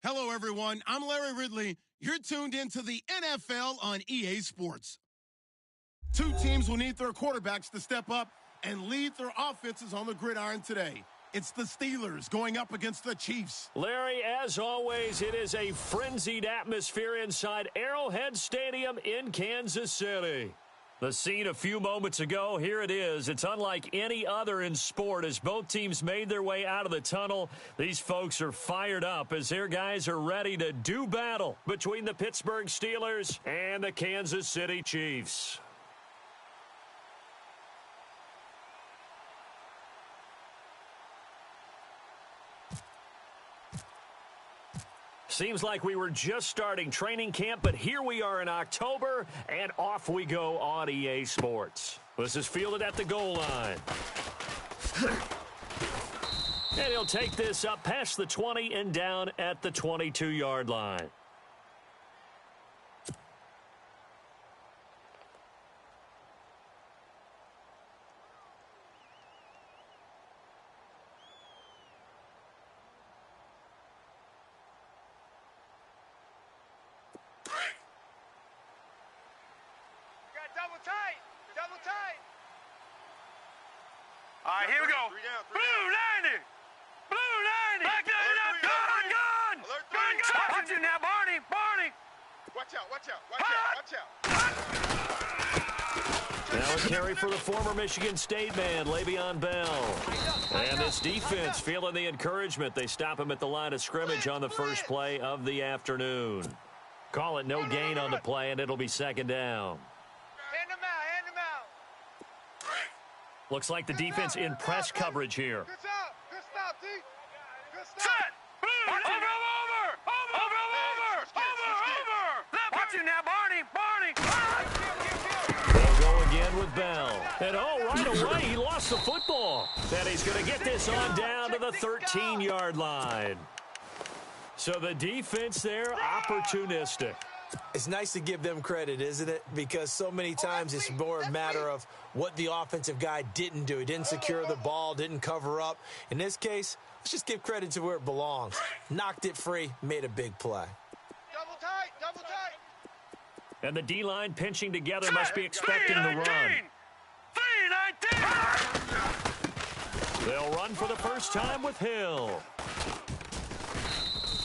Hello, everyone. I'm Larry Ridley. You're tuned into the NFL on EA Sports. Two teams will need their quarterbacks to step up and lead their offenses on the gridiron today. It's the Steelers going up against the Chiefs. Larry, as always, it is a frenzied atmosphere inside Arrowhead Stadium in Kansas City. The scene a few moments ago, here it is. It's unlike any other in sport as both teams made their way out of the tunnel. These folks are fired up as their guys are ready to do battle between the Pittsburgh Steelers and the Kansas City Chiefs. Seems like we were just starting training camp, but here we are in October, and off we go on EA Sports. This is fielded at the goal line. And he'll take this up past the 20 and down at the 22-yard line. Double tight. All right, here we go. Blue 90. Back gun. Watch it now, Barney. Watch out. Now a carry for the former Michigan State man, Le'Veon Bell. And this defense feeling the encouragement. They stop him at the line of scrimmage on the first play of the afternoon. Call it no gain on the play, and it'll be second down. Hand him out. Looks like the defense in press coverage here. Good stop, D. Good stop. Set. Over. Watch it now, Barney. They'll go again with Bell. And right away, he lost the football. And he's going to get this on down to the 13-yard line. So the defense there, opportunistic. It's nice to give them credit, isn't it? Because so many times it's more a matter of what the offensive guy didn't do. He didn't secure the ball, didn't cover up. In this case, let's just give credit to where it belongs. Knocked it free, made a big play. Double tight. And the D-line pinching together must be expecting the run. 3-19. They'll run for the first time with Hill.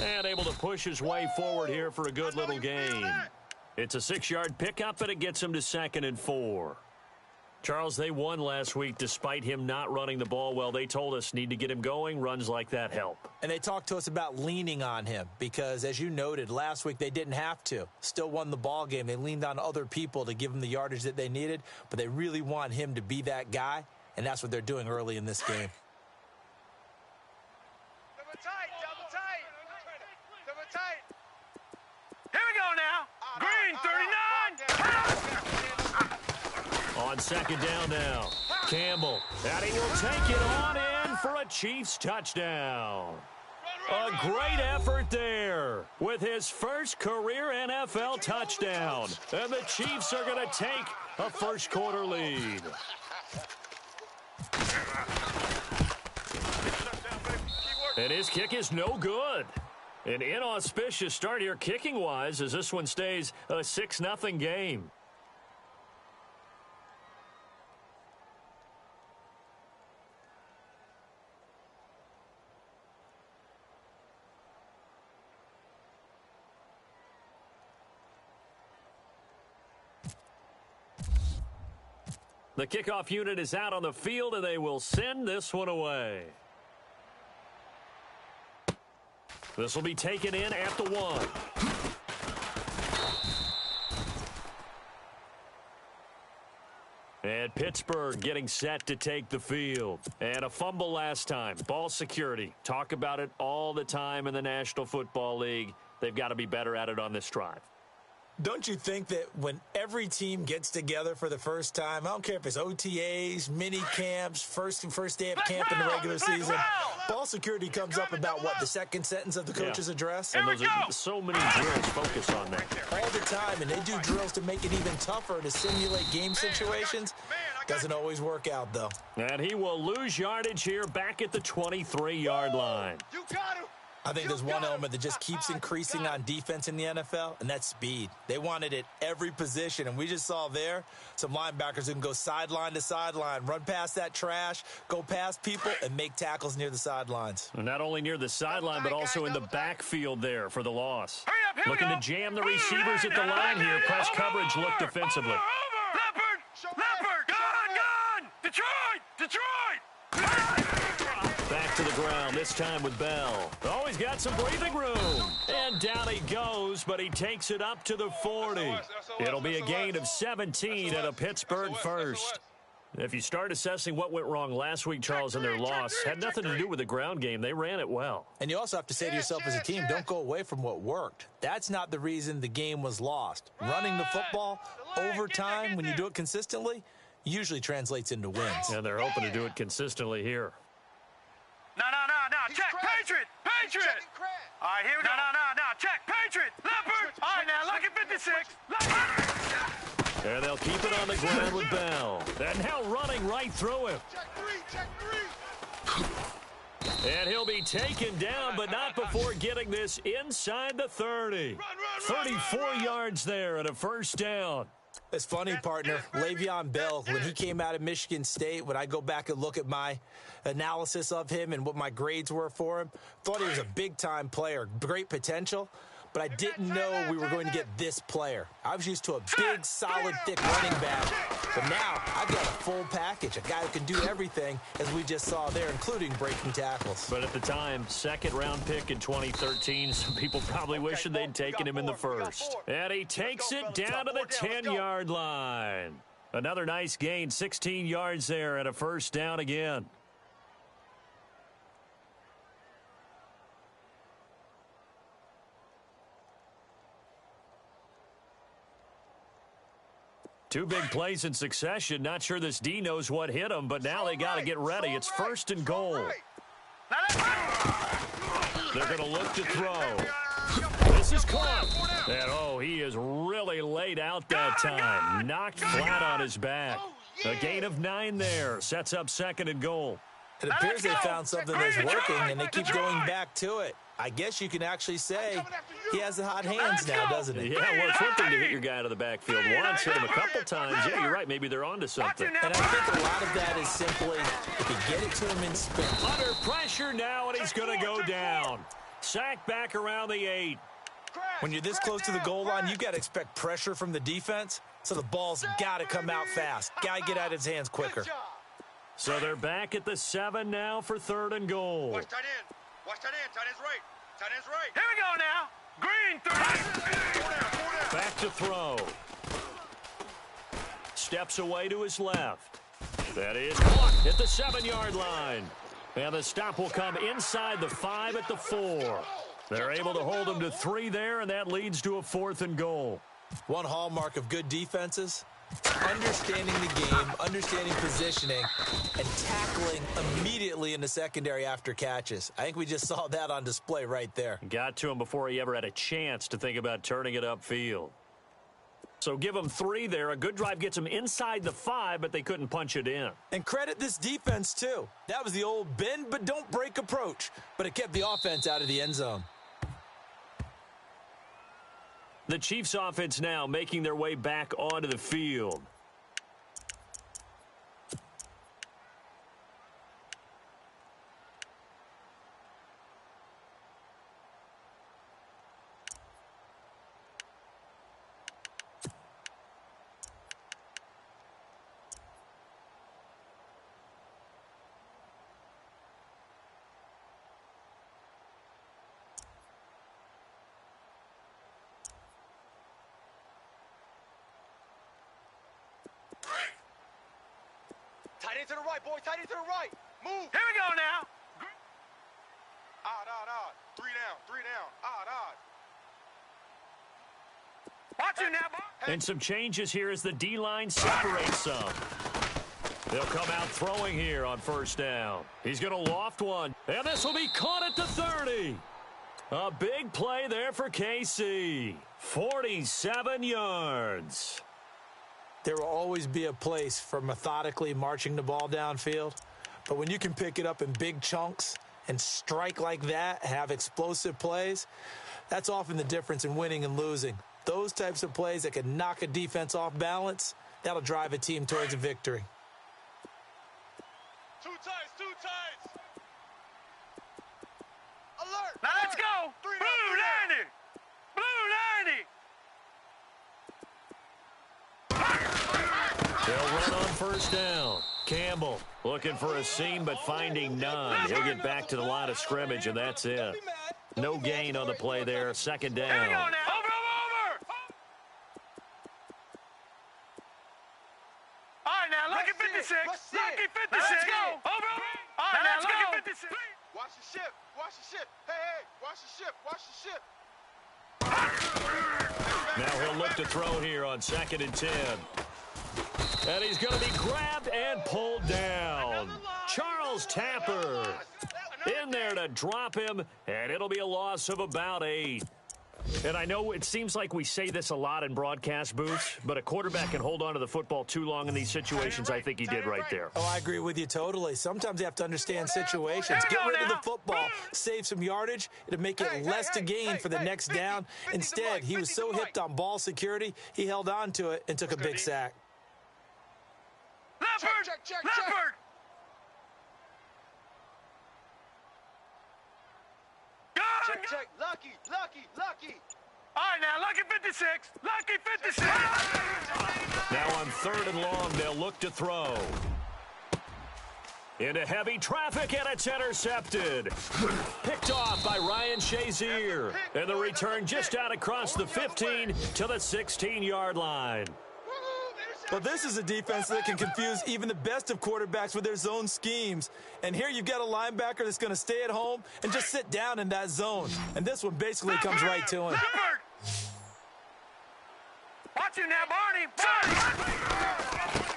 And able to push his way forward here for a good little gain. It's a 6-yard pickup, and it gets him to 2nd and 4. Charles, they won last week despite him not running the ball well. They told us need to get him going. Runs like that help. And they talked to us about leaning on him because, as you noted, last week they didn't have to. Still won the ball game. They leaned on other people to give him the yardage that they needed, but they really want him to be that guy, and that's what they're doing early in this game. Double tight. Here we go now. Green 39. On second down now. Campbell. And he will take it on in for a Chiefs touchdown. A great effort there with his first career NFL touchdown. And the Chiefs are going to take a first quarter lead. And his kick is no good. An inauspicious start here kicking-wise as this one stays a 6-0 game. The kickoff unit is out on the field, and they will send this one away. This will be taken in at the 1. And Pittsburgh getting set to take the field. And a fumble last time. Ball security. Talk about it all the time in the National Football League. They've got to be better at it on this drive. Don't you think that when every team gets together for the first time, I don't care if it's OTAs, mini camps, first day of camp in the regular season, ball security comes up about what, the second sentence of the coach's address? And those are so many drills focus on that. All the time, and they do drills to make it even tougher to simulate game situations. Doesn't always work out, though. And he will lose yardage here back at the 23-yard line. You got him. I think there's one element that just keeps increasing on defense in the NFL, and that's speed. They want it at every position, and we just saw there some linebackers who can go sideline to sideline, run past that trash, go past people, and make tackles near the sidelines. And not only near the sideline, but also in the backfield there for the loss. Looking to jam the receivers at the line here. Press coverage look defensively. Leopard! Gone! Detroit! Back to the ground, this time with Bell. Oh, he's got some breathing room. And down he goes, but he takes it up to the 40. It'll be a gain of 17 and a Pittsburgh first. If you start assessing what went wrong last week, Charles, in their loss, had nothing to do with the ground game. They ran it well. And you also have to say to yourself as a team, don't go away from what worked. That's not the reason the game was lost. Running the football over time, when you do it consistently, usually translates into wins. And they're hoping to do it consistently here. No. Check. Patriot. All right, here we go. No. Check. Patriot. Leopard. All right, now, lucky 56. Leopard. And they'll keep it on the ground with Bell. And now running right through him. Check three. And he'll be taken down, but not before getting this inside the 30. 34 yards there and a first down. It's funny, partner. Le'Veon Bell, when he came out of Michigan State, when I go back and look at my analysis of him and what my grades were for him, thought he was a big-time player, great potential, but I didn't know we were going to get this player. I was used to a big, solid, thick running back, but now I've got a full package, a guy who can do everything, as we just saw there, including breaking tackles. But at the time, second-round pick in 2013, some people probably wishing they'd taken him in the first. And he takes it down to the 10-yard line. Another nice gain, 16 yards there and a first down again. Two big plays in succession. Not sure this D knows what hit him, but now they got to get ready. It's first and goal. They're going to look to throw. This is caught. And, he is really laid out that time. Knocked flat on his back. A gain of 9 there. Sets up second and goal. It appears they found something that's working, and they keep going back to it. I guess you can actually say he has the hot hands now, doesn't he? Yeah, well, it's one thing to hit your guy out of the backfield once, hit him a couple times. Yeah, you're right. Maybe they're onto something. And I think a lot of that is simply if you get it to him in sprint. Under pressure now, and he's going to go down. Sacked back around the 8. When you're this close to the goal line, you've got to expect pressure from the defense, so the ball's got to come out fast. Got to get out of his hands quicker. So they're back at the 7 now for third and goal. Watch tight end. Tight end's right. Tight end's right. Here we go now. Green 3. Back to throw. Steps away to his left. That is caught at the 7-yard line. And the stop will come inside the 5 at the 4. They're able to hold him to 3 there, and that leads to a fourth and goal. One hallmark of good defenses, understanding the game, understanding positioning, and tackling immediately in the secondary after catches. I think we just saw that on display right there. Got to him before he ever had a chance to think about turning it upfield. So give him 3 there. A good drive gets him inside the 5, but they couldn't punch it in. And credit this defense, too. That was the old bend but don't break approach, but it kept the offense out of the end zone. The Chiefs offense now making their way back onto the field. Tight end to the right, boys. Tight end to the right. Move. Here we go now. Odd. 3 down. Odd. Watch it now, boy. And some changes here as the D-line separates some. They'll come out throwing here on first down. He's going to loft one. And this will be caught at the 30. A big play there for KC. 47 yards. There will always be a place for methodically marching the ball downfield, but when you can pick it up in big chunks and strike like that, have explosive plays, that's often the difference in winning and losing. Those types of plays that can knock a defense off balance, that'll drive a team towards a victory. Two tights, two tights. Alert. Now let's go. Blue 90. Blue 90. They'll run on first down. Campbell looking for a seam but finding none. He'll get back to the line of scrimmage, and that's it. No gain on the play there. Second Here we go down. now. Over. All right, now look at 56. Lucky 56. Let's go. Over. All right, now look at 56. Watch the ship. Watch the ship. Hey, watch the ship. Watch the ship. Now he'll look to throw here on 2nd and 10. And he's going to be grabbed and pulled down. Charles Tapper in there to drop him, and it'll be a loss of about 8. And I know it seems like we say this a lot in broadcast booths, but a quarterback can hold on to the football too long in these situations. I think he did right there. Oh, I agree with you totally. Sometimes you have to understand situations. Get rid of the football, save some yardage. It'll make it less to gain for the next down. Instead, he was so hipped on ball security, he held on to it and took a big sack. Leopard. Check. Lucky. All right, now lucky 56. Lucky 56. Now on 3rd and long, they'll look to throw. Into heavy traffic, and it's intercepted. Picked off by Ryan Shazier. And the return just out across the 15 to the 16-yard line. But this is a defense that can confuse even the best of quarterbacks with their zone schemes. And here you've got a linebacker that's going to stay at home and just sit down in that zone. And this one basically comes right to him. Watch him now, Barney.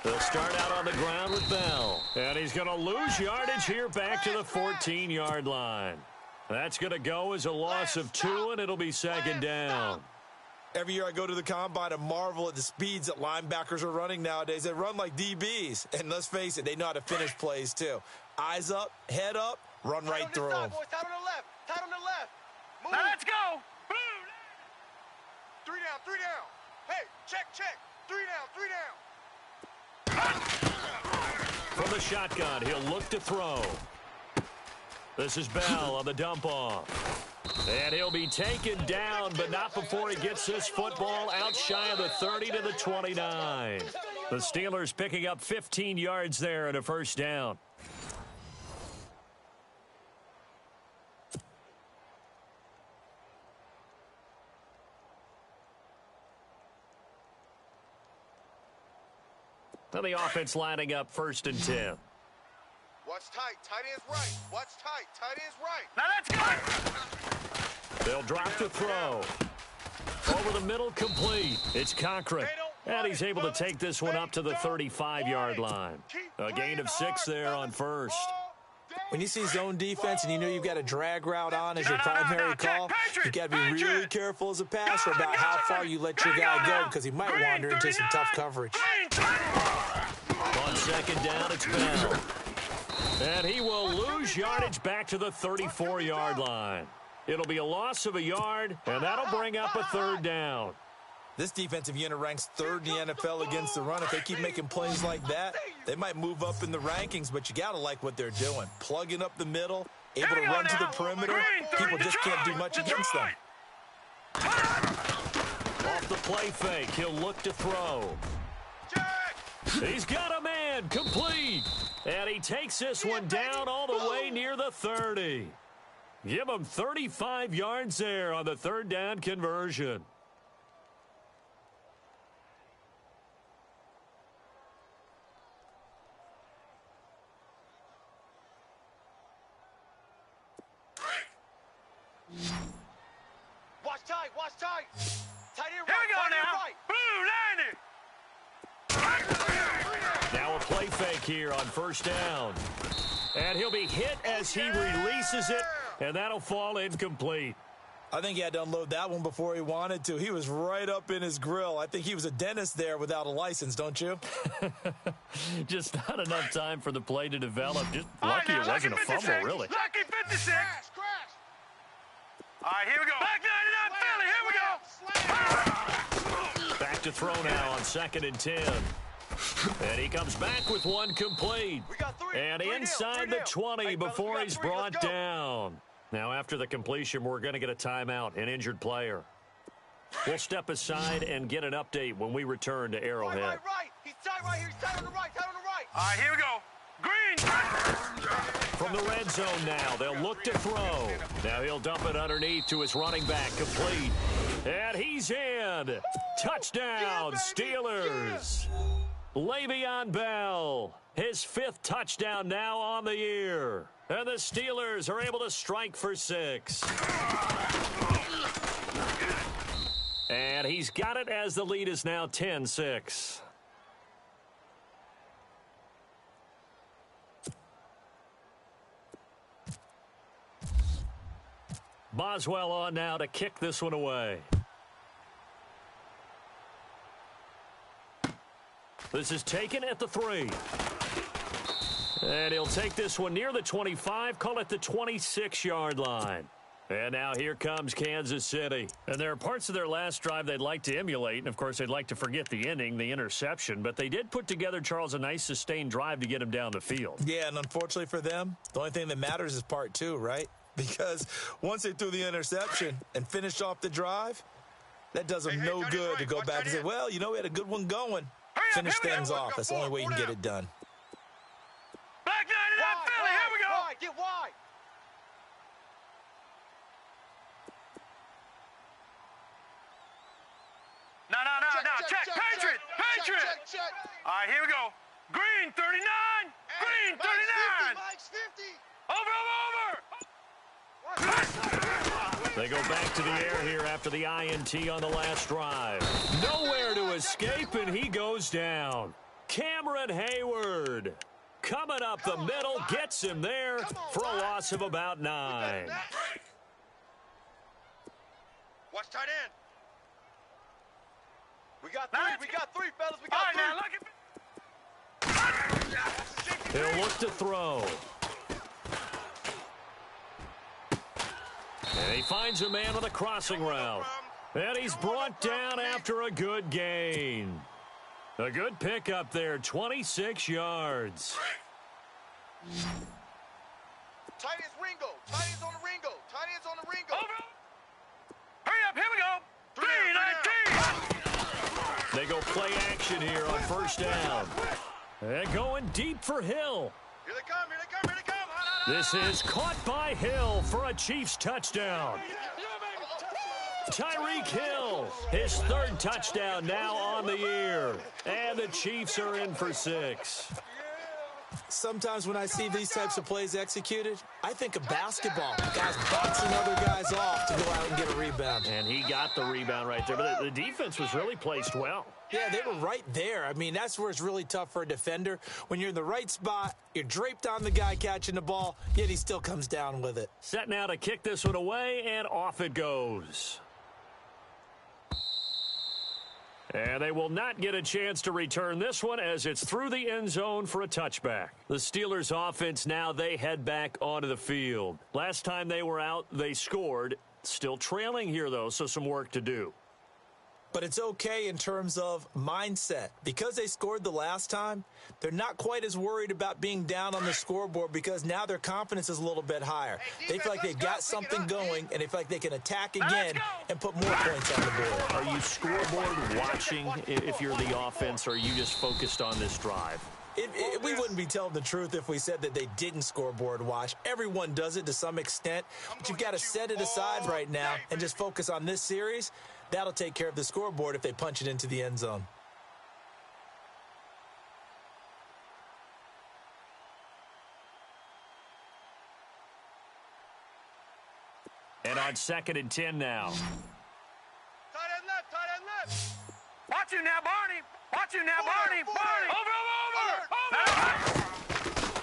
They'll start out on the ground with Bell. And he's going to lose yardage here back to the 14-yard line. That's going to go as a loss of 2, and it'll be 2nd down. Every year I go to the combine and marvel at the speeds that linebackers are running nowadays. They run like DBs. And let's face it, they know how to finish plays too. Eyes up, head up, run right through them. Tight on the left. Tight on the left. Move. Now let's go. Three down. Hey, check. 3 down. From the shotgun, he'll look to throw. This is Bell on the dump off. And he'll be taken down, but not before he gets this football out shy of the 30 to the 29. The Steelers picking up 15 yards there and a first down. Now the offense lining up 1st and 10. Watch tight. Tight end's right. Watch tight. Tight end's right. Now let's go. They'll drop to throw. Over the middle, complete. It's Cochran. And he's able to take this one up to the 35-yard line. A gain of 6 there on 1st. When you see zone defense and you know you've got a drag route on as your primary call, you've got to be really careful as a passer about how far you let your guy go because he might wander into some tough coverage. On 2nd down, it's Bell. And he will lose yardage back to the 34-yard line. It'll be a loss of a yard, and that'll bring up a 3rd down. This defensive unit ranks 3rd in the NFL against the run. If they keep making plays like that, they might move up in the rankings, but you got to like what they're doing. Plugging up the middle, able to run to the perimeter. People just can't do much against them. Off the play fake, he'll look to throw. He's got a man, complete. And he takes this one down all the way near the 30. Give him 35 yards there on the 3rd down conversion. Watch tight. Tight end right. Here we go now. Right. Blue 90. Now a play fake here on 1st down. And he'll be hit as he releases it, and that'll fall incomplete. I think he had to unload that one before he wanted to. He was right up in his grill. I think he was a dentist there without a license, don't you? Just not enough time for the play to develop. Just lucky it wasn't a fumble, really. Lucky 56. Crash. All right, here we go. Back 99 Philly. Here we go. Back to throw now on 2nd and 10. And he comes back with one complete. And inside the 20 before he's brought down. Now, after the completion, we're going to get a timeout, an injured player. We'll step aside and get an update when we return to Arrowhead. Right. He's tight right here. He's tight on the right. All right, here we go. Green. From the red zone now, they'll look to throw. Now he'll dump it underneath to his running back, complete. And he's in. Touchdown, Steelers. Le'Veon Bell, his 5th touchdown now on the year. And the Steelers are able to strike for 6. And he's got it as the lead is now 10-6. Boswell on now to kick this one away. This is taken at the 3. And he'll take this one near the 25, call it the 26-yard line. And now here comes Kansas City. And there are parts of their last drive they'd like to emulate. And, of course, they'd like to forget the ending, the interception. But they did put together, Charles, a nice sustained drive to get him down the field. Yeah, and unfortunately for them, the only thing that matters is part 2, right? Because once they threw the interception and finished off the drive, that does them no good to go back and say, well, you know, we had a good one going. Finish things off. That's the only way you can get it done. Back 99 Philly. Here we go. Get wide. No. Check. Patriot. Check. All right, here we go. Green 39. Green 39. Mike's 50. Over. They go back to the air here after the INT on the last drive. Nowhere to escape, and he goes down. Cameron Hayward coming up the middle, gets him there for a loss of about 9. Watch tight end. We got 3, fellas. We got 3. All right, now look at. He'll look to throw. And he finds a man on the crossing route. And he's brought down after a good gain. A good pickup there, 26 yards. Tight end's Ringo. Tight end's on the Ringo. Over. Hurry up, here we go. 3-19. They go play action here on first down. And going deep for Hill. Here they come. This is caught by Hill for a Chiefs touchdown. Tyreek Hill, his 3rd touchdown now on the year. And the Chiefs are in for 6. Sometimes when I see these types of plays executed, I think of basketball. Guys boxing other guys off to go out and get a rebound. And he got the rebound right there. But the defense was really placed well. Yeah, they were right there. I mean, that's where it's really tough for a defender. When you're in the right spot, you're draped on the guy catching the ball, yet he still comes down with it. Set now to kick this one away, and off it goes. And they will not get a chance to return this one as it's through the end zone for a touchback. The Steelers offense now, they head back onto the field. Last time they were out, they scored. Still trailing here, though, so some work to do. But it's okay in terms of mindset. Because they scored the last time, they're not quite as worried about being down on the scoreboard because now their confidence is a little bit higher. They feel like they've got something going, and they feel like they can attack again and put more points on the board. Are you scoreboard watching if you're the offense, or are you just focused on this drive? We wouldn't be telling the truth if we said that they didn't scoreboard watch. Everyone does it to some extent, but you've got to set it aside right now and just focus on this series. That'll take care of the scoreboard if they punch it into the end zone. And on 2nd and 10 now. Tight end left. Watch you now, Barney.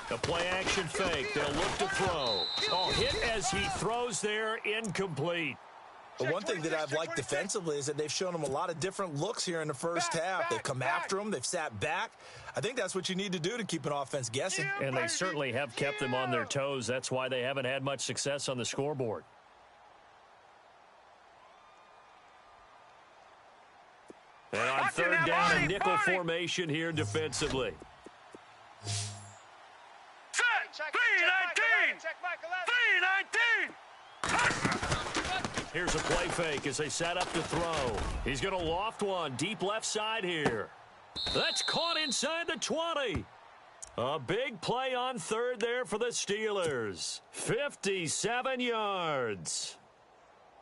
The play action fake. They'll look to throw. Oh, hit as he throws there, incomplete. The one thing that I've liked defensively is that they've shown them a lot of different looks here in the first half. They've come after them. They've sat back. I think that's what you need to do to keep an offense guessing. And they certainly have kept them on their toes. That's why they haven't had much success on the scoreboard. And on third down, a nickel formation here defensively. Set! 319! 319! Here's a play fake as they set up to throw. He's going to loft one deep left side here. That's caught inside the 20. A big play on third there for the Steelers. 57 yards.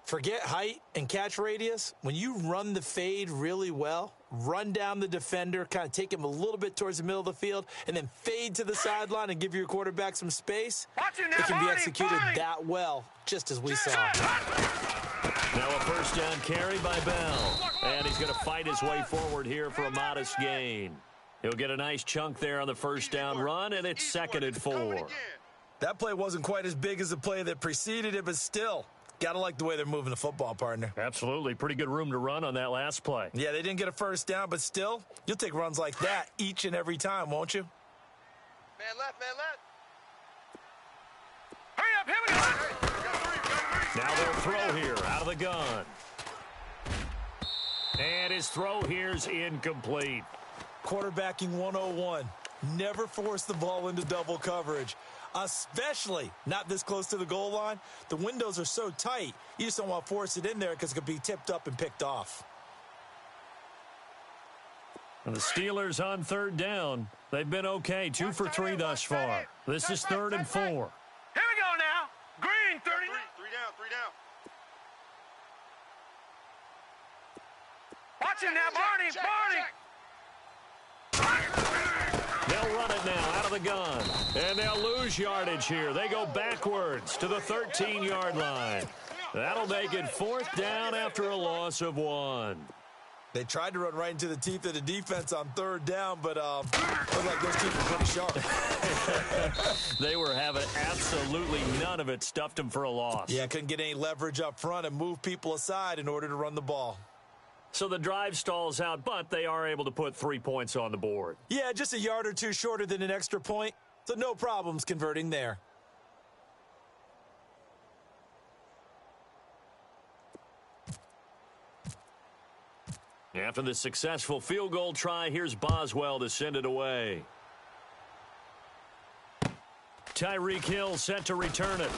Forget height and catch radius. When you run the fade really well, run down the defender, kind of take him a little bit towards the middle of the field, and then fade to the sideline and give your quarterback some space, it can be executed that well, just as we saw. Now a first down carry by Bell. And he's going to fight his way forward here for a modest gain. He'll get a nice chunk there on the first down run, and it's 2nd and 4. That play wasn't quite as big as the play that preceded it, but still, gotta like the way they're moving the football, partner. Absolutely. Pretty good room to run on that last play. Yeah, they didn't get a first down, but still, you'll take runs like that each and every time, won't you? Man left, man left. Hurry up, here we go! Now they'll throw here out of the gun. And his throw here's incomplete. Quarterbacking 101. Never force the ball into double coverage, especially not this close to the goal line. The windows are so tight, you just don't want to force it in there because it could be tipped up and picked off. And the Steelers on third down. They've been okay, 2 for 3 thus far. This is 3rd and 4. Here we go now. Green, 30. Three down, 3 down. Watch it now, Barney, Barney. They'll run it now out of the gun. And they'll lose yardage here. They go backwards to the 13-yard line. That'll make it 4th down after a loss of 1. They tried to run right into the teeth of the defense on 3rd down, but looked like those teeth were pretty sharp. They were having absolutely none of it. Stuffed them for a loss. Yeah, couldn't get any leverage up front and move people aside in order to run the ball. So the drive stalls out, but they are able to put 3 points on the board. Yeah, just a yard or two shorter than an extra point, so no problems converting there. After the successful field goal try, here's Boswell to send it away. Tyreek Hill set to return it.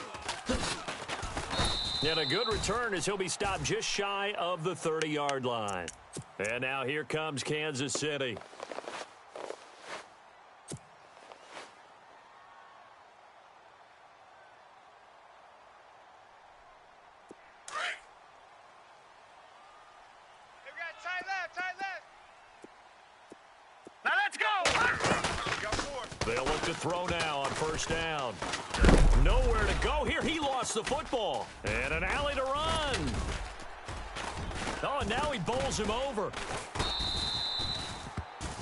And a good return as he'll be stopped just shy of the 30-yard line. And now here comes Kansas City. Now let's go. They'll look to throw now on first down. Nowhere to go here. He lost the football. And an alley to run. Oh, and now he bowls him over.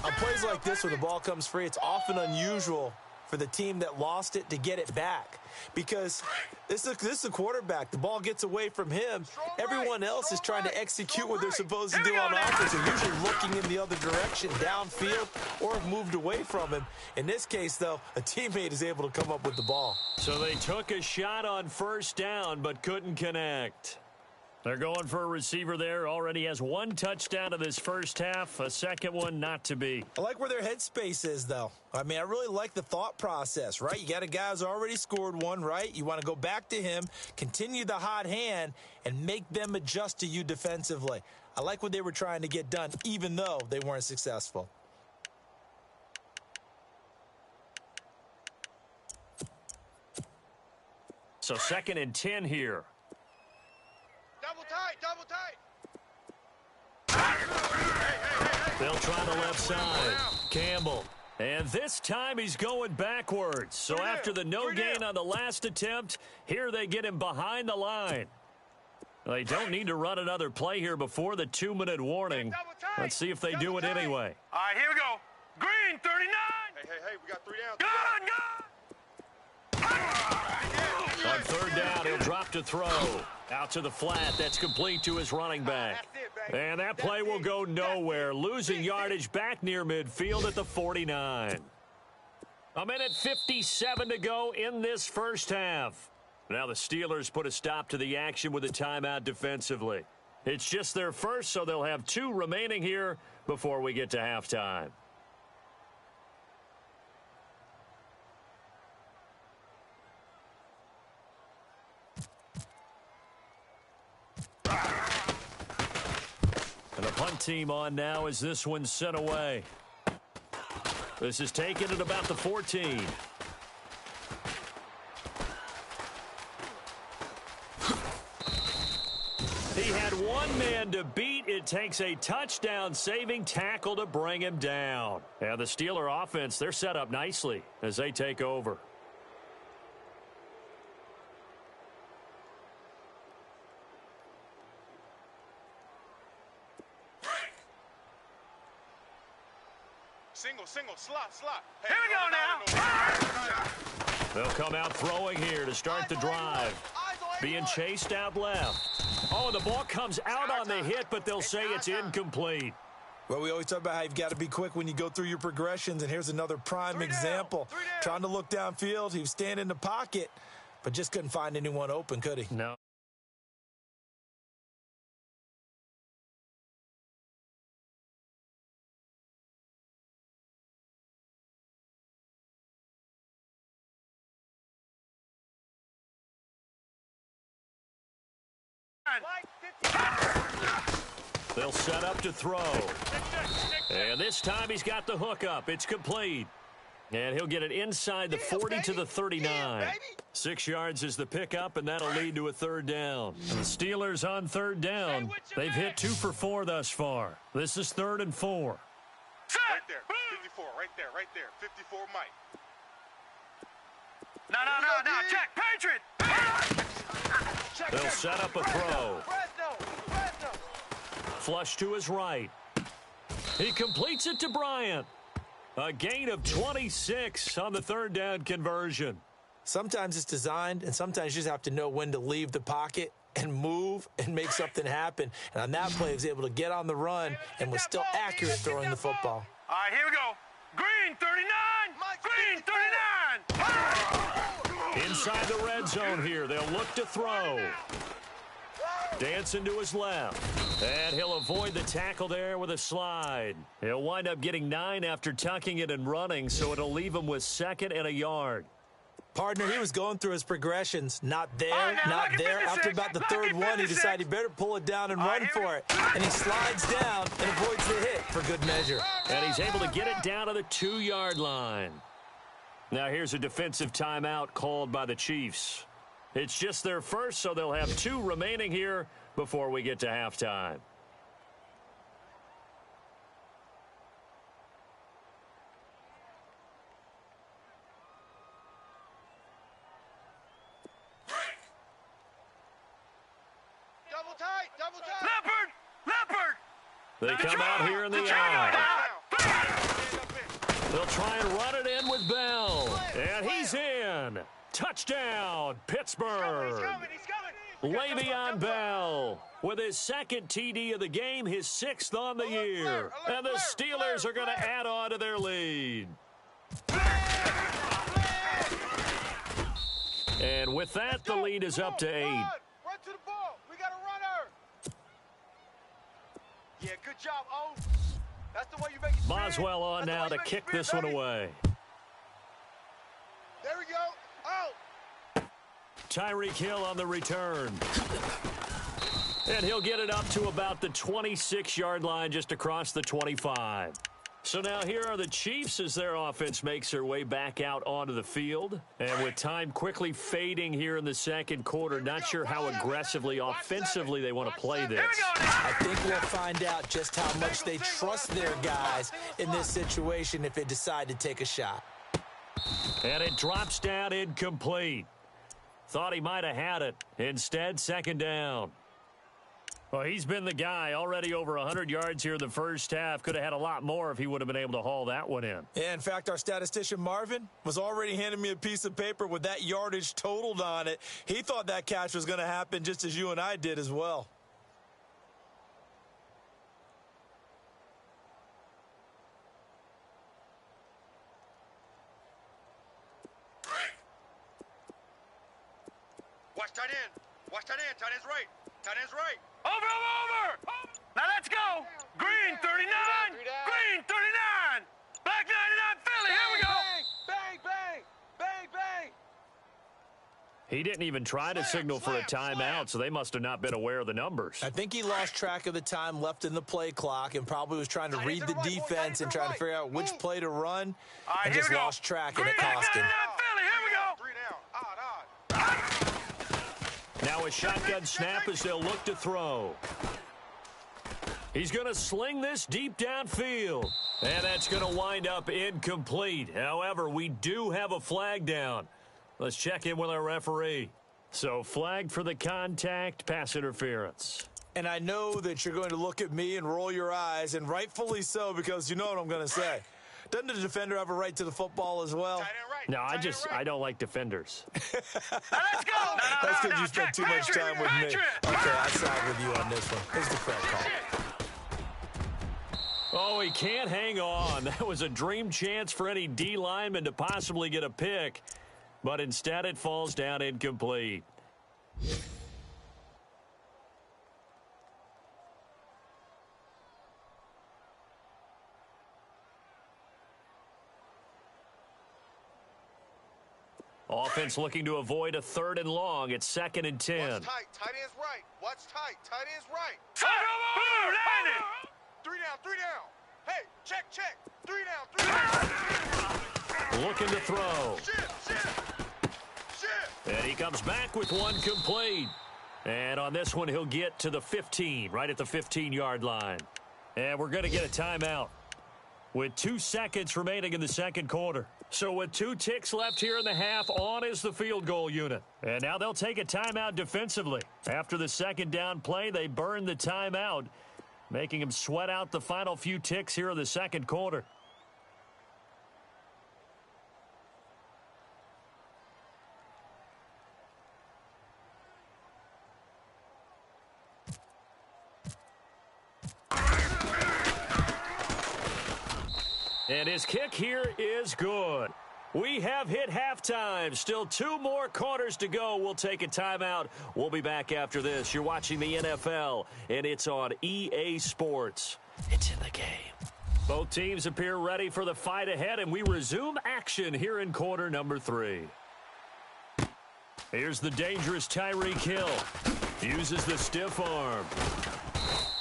On plays like this where the ball comes free, it's often unusual for the team that lost it to get it back. Because this is a quarterback. The ball gets away from him. Everyone else is trying to execute what they're supposed to do on offense. They're usually looking in the other direction, downfield, or have moved away from him. In this case, though, a teammate is able to come up with the ball. So they took a shot on first down, but couldn't connect. They're going for a receiver there. Already has 1 touchdown in this first half. A second one not to be. I like where their headspace is, though. I mean, I really like the thought process, right? You got a guy who's already scored 1, right? You want to go back to him, continue the hot hand, and make them adjust to you defensively. I like what they were trying to get done, even though they weren't successful. So 2nd and 10 here. Double tight. They'll try the left side. Campbell. And this time he's going backwards. So after the no gain on the last attempt, here they get him behind the line. They don't need to run another play here before the 2-minute warning. Let's see if they do it anyway. All right, here we go. Green, 39. Hey, we got 3 down. Gun. On third down, he'll drop to throw. Out to the flat. That's complete to his running back. And that play will go nowhere. Losing yardage back near midfield at the 49. A minute 57 to go in this first half. Now the Steelers put a stop to the action with a timeout defensively. It's just their first, so they'll have 2 remaining here before we get to halftime. And the punt team on now as this one's sent away. This is taken at about the 14. He had one man to beat. It takes a touchdown-saving tackle to bring him down. And the Steeler offense, they're set up nicely as they take over. Single, slot. Hey, Here we go now. They'll come out throwing here to start the drive. Being chased out left. Oh, the ball comes out on the hit, but they'll say it's incomplete. Well, we always talk about how you've got to be quick when you go through your progressions, and here's another prime example. Trying to look downfield, he was standing in the pocket, but just couldn't find anyone open, could he? No. They'll set up to throw. And this time he's got the hook up. It's complete. And he'll get it inside the 40 to the 39. 6 yards is the pickup, and that'll lead to a third down. And the Steelers on third down. They've hit 2 for 4 thus far. This is 3rd and 4. Right there. 54, right there. 54, Mike. No. Check. Patriot. They'll set up a throw. Flush to his right. He completes it to Bryant. A gain of 26 on the third down conversion. Sometimes it's designed, and sometimes you just have to know when to leave the pocket and move and make something happen. And on that play, he was able to get on the run and was still accurate throwing the football. All right, here we go. Green 39. Green 39. Inside the red zone here. They'll look to throw. Dancing to his left. And he'll avoid the tackle there with a slide. He'll wind up getting 9 after tucking it and running, so it'll leave him with 2nd and a yard. Partner, he was going through his progressions. Not there, not there. After about the third one, he decided he better pull it down and run for it. And he slides down and avoids the hit for good measure. And he's able to get it down to the 2-yard line. Now here's a defensive timeout called by the Chiefs. It's just their first, so they'll have 2 remaining here before we get to halftime. Double tight. Leopard. They come out here in the eye. They'll try and run it in with Bell. And he's in. Touchdown, Pittsburgh. Le'Veon Bell with his 2nd TD of the game, his 6th on the year. And the Steelers are going to add on to their lead. And with that, the lead is up to 8. Run to the ball. We got a runner. Yeah, good job, O. That's the way you make it. Boswell on now to kick this one away. There we go. Oh. Tyreek Hill on the return. And he'll get it up to about the 26-yard line, just across the 25. So now here are the Chiefs as their offense makes their way back out onto the field. And with time quickly fading here in the second quarter, not sure how aggressively, offensively they want to play this. I think we'll find out just how much they trust their guys in this situation if they decide to take a shot. And it drops down incomplete. Thought he might have had it. Instead, 2nd down. Well, he's been the guy already over 100 yards here in the first half. Could have had a lot more if he would have been able to haul that one in. Yeah, in fact, our statistician Marvin was already handing me a piece of paper with that yardage totaled on it. He thought that catch was going to happen just as you and I did as well. Watch tight end. Watch tight end. Tight end's right. Tight end's right. Over. Now let's go. Green 39. Green 39. Black 99 Philly. Here we go. Bang, bang, bang, bang. He didn't even try to signal for a timeout, so they must have not been aware of the numbers. I think he lost track of the time left in the play clock and probably was trying to read the defense and trying to figure out which play to run and just lost track, and it cost him. Philly. Here we go. 3 down. Odd. Now a shotgun snap as they'll look to throw. He's going to sling this deep downfield. And that's going to wind up incomplete. However, we do have a flag down. Let's check in with our referee. So flag for the contact, pass interference. And I know that you're going to look at me and roll your eyes, and rightfully so, because you know what I'm going to say. Doesn't the defender have a right to the football as well? Tight end right. No, I don't like defenders. Now let's go. That's because you spent too much time with me. Okay, I side with you on this one. Here's the correct call. Oh, he can't hang on. That was a dream chance for any D lineman to possibly get a pick. But instead it falls down incomplete. Offense looking to avoid a 3rd and long. It's 2nd and 10. Watch tight. Tight end's right. Watch tight. Tight end's right. Blue, landing. 3 down. Hey, check. 3 down. Looking to throw. Shit. And he comes back with one complete. And on this one, he'll get to the 15, right at the 15-yard line. And we're going to get a timeout with 2 seconds remaining in the second quarter. So with 2 ticks left here in the half, on is the field goal unit. And now they'll take a timeout defensively. After the second down play, they burn the timeout, making them sweat out the final few ticks here in the second quarter. And his kick here is good. We have hit halftime. Still 2 more quarters to go. We'll take a timeout. We'll be back after this. You're watching the NFL, and it's on EA Sports. It's in the game. Both teams appear ready for the fight ahead, and we resume action here in quarter number 3. Here's the dangerous Tyreek Hill. Uses the stiff arm.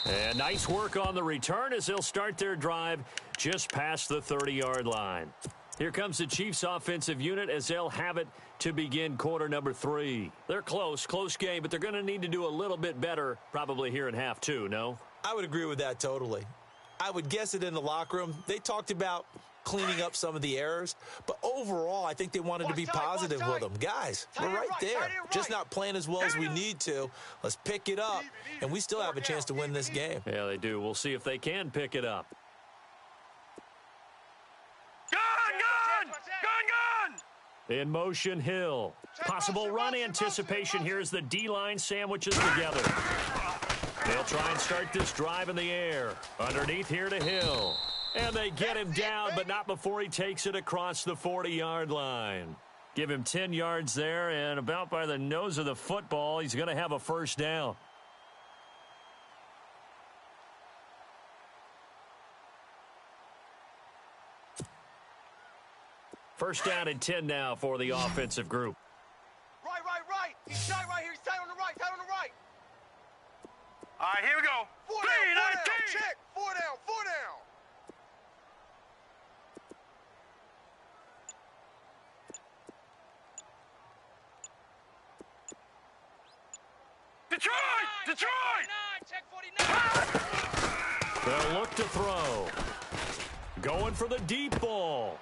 And nice work on the return as they'll start their drive just past the 30-yard line. Here comes the Chiefs offensive unit as they'll have it to begin quarter number 3. They're close game, but they're going to need to do a little bit better probably here in half 2, no? I would agree with that totally. I would guess it in the locker room. They talked about cleaning up some of the errors, but overall, I think they wanted to be positive with them. Guys, we're right there. Just not playing as well as we need to. Let's pick it up, and we still have a chance to win this game. Yeah, they do. We'll see if they can pick it up. Gun! In motion, Hill. Possible run anticipation here as the D-line sandwiches together. They'll try and start this drive in the air. Underneath here to Hill. And they get him down, but not before he takes it across the 40-yard line. Give him 10 yards there, and about by the nose of the football, he's going to have a first down. First down and 10 now for the offensive group. Right. He's tight right here. He's tight on the right. All right, here we go. 4 3, down. 19. Check. 4 down. Detroit! Check 49. They'll look to throw. Going for the deep ball.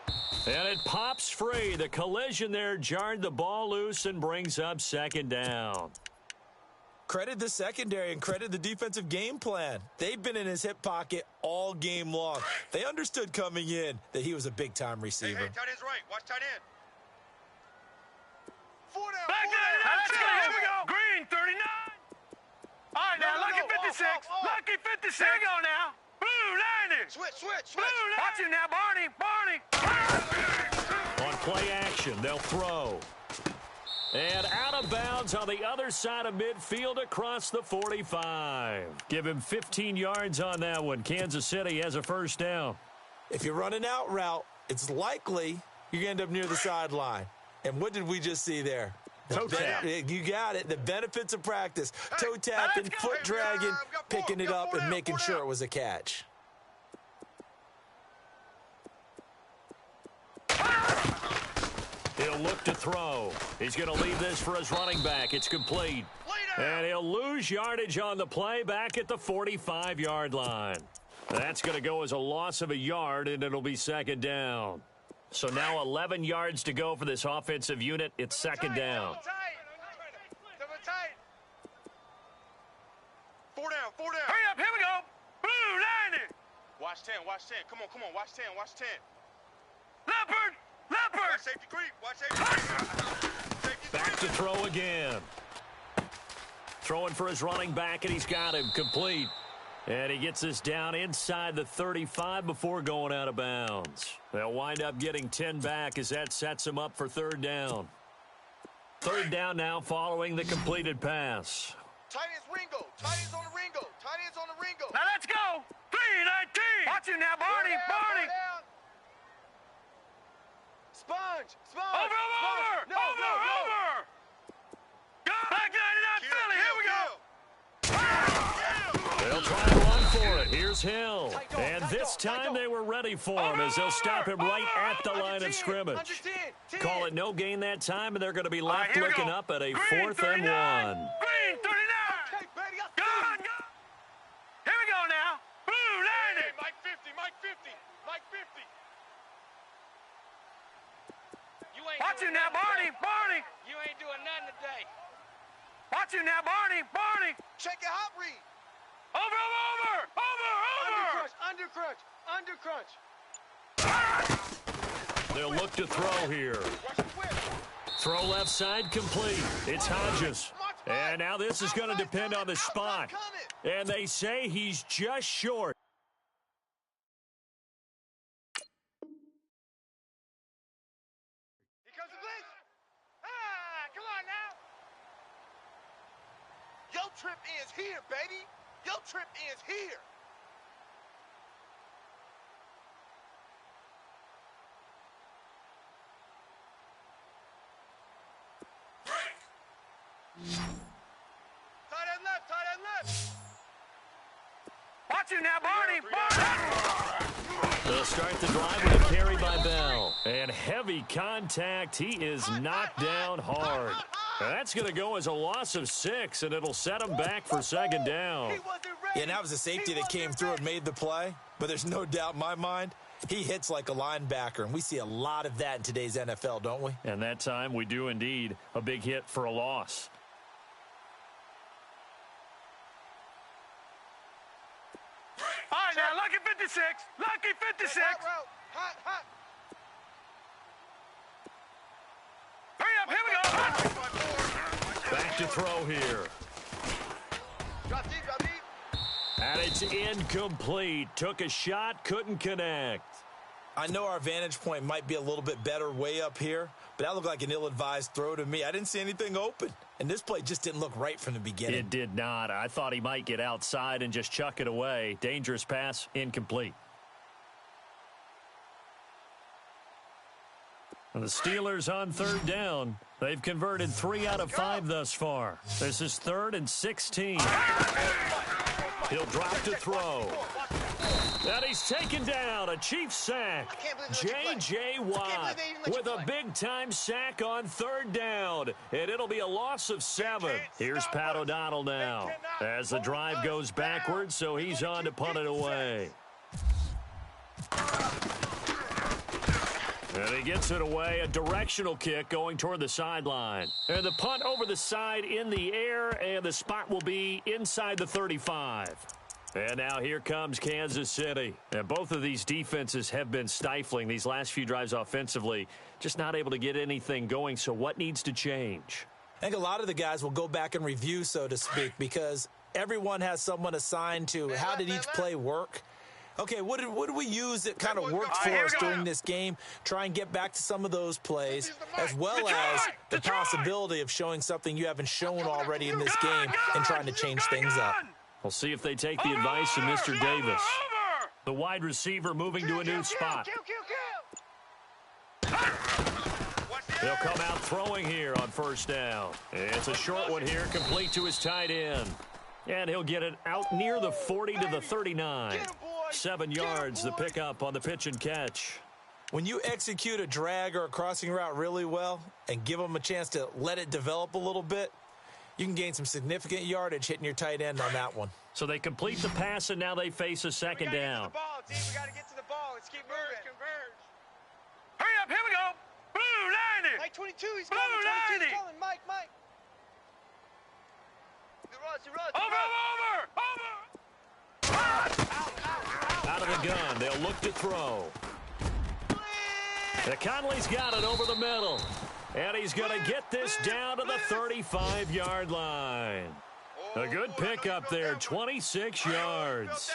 And it pops free. The collision there jarred the ball loose and brings up second down. Credit the secondary and credit the defensive game plan. They've been in his hip pocket all game long. They understood coming in that he was a big-time receiver. Hey, tight end's right. Watch tight end. Four down. Back down. Let's go. Here we go. Green, 39. All right, now, Lucky 56. Lucky 56. Here we go now. Blue 90. Switch. Blue 90. Watch it now, Barney. On play action, they'll throw. And out of bounds on the other side of midfield across the 45. Give him 15 yards on that one. Kansas City has a first down. If you run an out route, it's likely you're going to end up near the sideline. And what did we just see there? Toe tap. You got it. The benefits of practice. Toe tapping, foot dragging, picking it up, and making sure it was a catch. He'll look to throw. He's going to leave this for his running back. It's complete. And he'll lose yardage on the play back at the 45-yard line. That's going to go as a loss of a yard, and it'll be second down. So now 11 yards to go for this offensive unit. It's second down. Four down. Hurry up, here we go. Blue 90. Watch 10. Come on. Watch 10. Leopard. Watch safety creep. Back to throw again. Throwing for his running back, and he's got him complete. And he gets this down inside the 35 before going out of bounds. They'll wind up getting 10 back as that sets him up for third down. Third down now following the completed pass. Tight end's Ringo. Tight end's on the Ringo. Now let's go. 3-19. Watch it now, Barney. Sponge. Over. No. Go. Back 99 Philly. Here we go. They'll try to run for it. Here's Hill. And this time they were ready for him as they'll stop him right at the line of scrimmage. Call it no gain that time, and they're going to be left looking up at a 4th and 1. Green 39. Go. Here we go now. Blue 90. Mike 50. Watch it now, Barney. You ain't doing nothing today. Watch it now, Barney. Check your hot read. Over. They'll look to throw here. Watch the whip. Throw left side complete. It's Hodges. And now this is going to depend on the spot. And they say he's just short. Here comes the blitz. Come on now. Your trip ends here, baby. Your trip ends here. Tight end left. Watch it now, Barney. They'll start the drive with a carry by Bell. And heavy contact. He is knocked down hard. That's going to go as a loss of 6, and it'll set him back for second down. Yeah, and that was a safety that came through and made the play. But there's no doubt in my mind, he hits like a linebacker, and we see a lot of that in today's NFL, don't we? And that time we do indeed. A big hit for a loss. All right, now, Lucky 56. Lucky 56. Hot. Hurry up, here we go. Back to throw here. Drop deep. And it's incomplete. Took a shot, couldn't connect. I know our vantage point might be a little bit better way up here, but that looked like an ill-advised throw to me. I didn't see anything open, and this play just didn't look right from the beginning. It did not. I thought he might get outside and just chuck it away. Dangerous pass, incomplete. And the Steelers on third down. They've converted 3 out of 5 thus far. This is 3rd and 16. He'll drop to throw. And he's taken down. A Chiefs sack. J.J. Watt with a big-time sack on third down. And it'll be a loss of 7. Here's Pat O'Donnell now as the drive goes backwards, so he's on to punt it away. And he gets it away, a directional kick going toward the sideline. And the punt over the side in the air, and the spot will be inside the 35. And now here comes Kansas City. And both of these defenses have been stifling these last few drives offensively, just not able to get anything going. So what needs to change? I think a lot of the guys will go back and review, so to speak, because everyone has someone assigned to how did each play work. Okay, what did we use that kind of worked for us during this game? Try and get back to some of those plays, as well as the possibility of showing something you haven't shown already in this game and trying to change things up. We'll see if they take the advice of Mr. Davis. The wide receiver moving to a new spot. They'll come out throwing here on first down. It's a short one here, complete to his tight end. And he'll get it out near the 40 to the 39. 7 yards, the pickup on the pitch and catch. When you execute a drag or a crossing route really well and give them a chance to let it develop a little bit, you can gain some significant yardage hitting your tight end on that one. So they complete the pass, and now they face a second down. We got to get to the ball. Let's keep moving. Converge. Hurry up. Here we go. Blue 90. Mike 22. He's Blue coming. 22 90. he's coming. Mike. He runs. Over. Out of the gun, they'll look to throw. Conley's got it over the middle. And he's going to get this down to the 35-yard line. A good pickup there, 26 yards.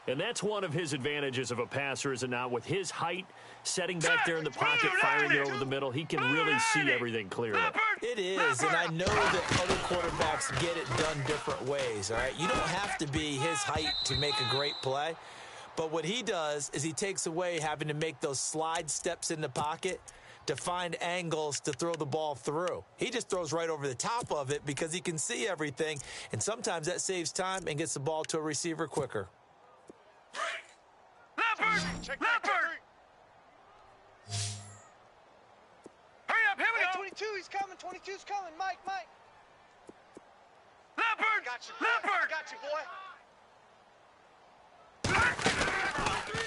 And that's one of his advantages of a passer, is it not? With his height, setting back there in the pocket, firing it over the middle, he can really see everything clearly. It is, and I know that other quarterbacks get it done different ways, all right? You don't have to be his height to make a great play. But what he does is he takes away having to make those slide steps in the pocket to find angles to throw the ball through. He just throws right over the top of it because he can see everything, and sometimes that saves time and gets the ball to a receiver quicker. Leopard! Hurry up, here we go! 22, he's coming. 22's coming. Mike. Leopard! Got you, boy.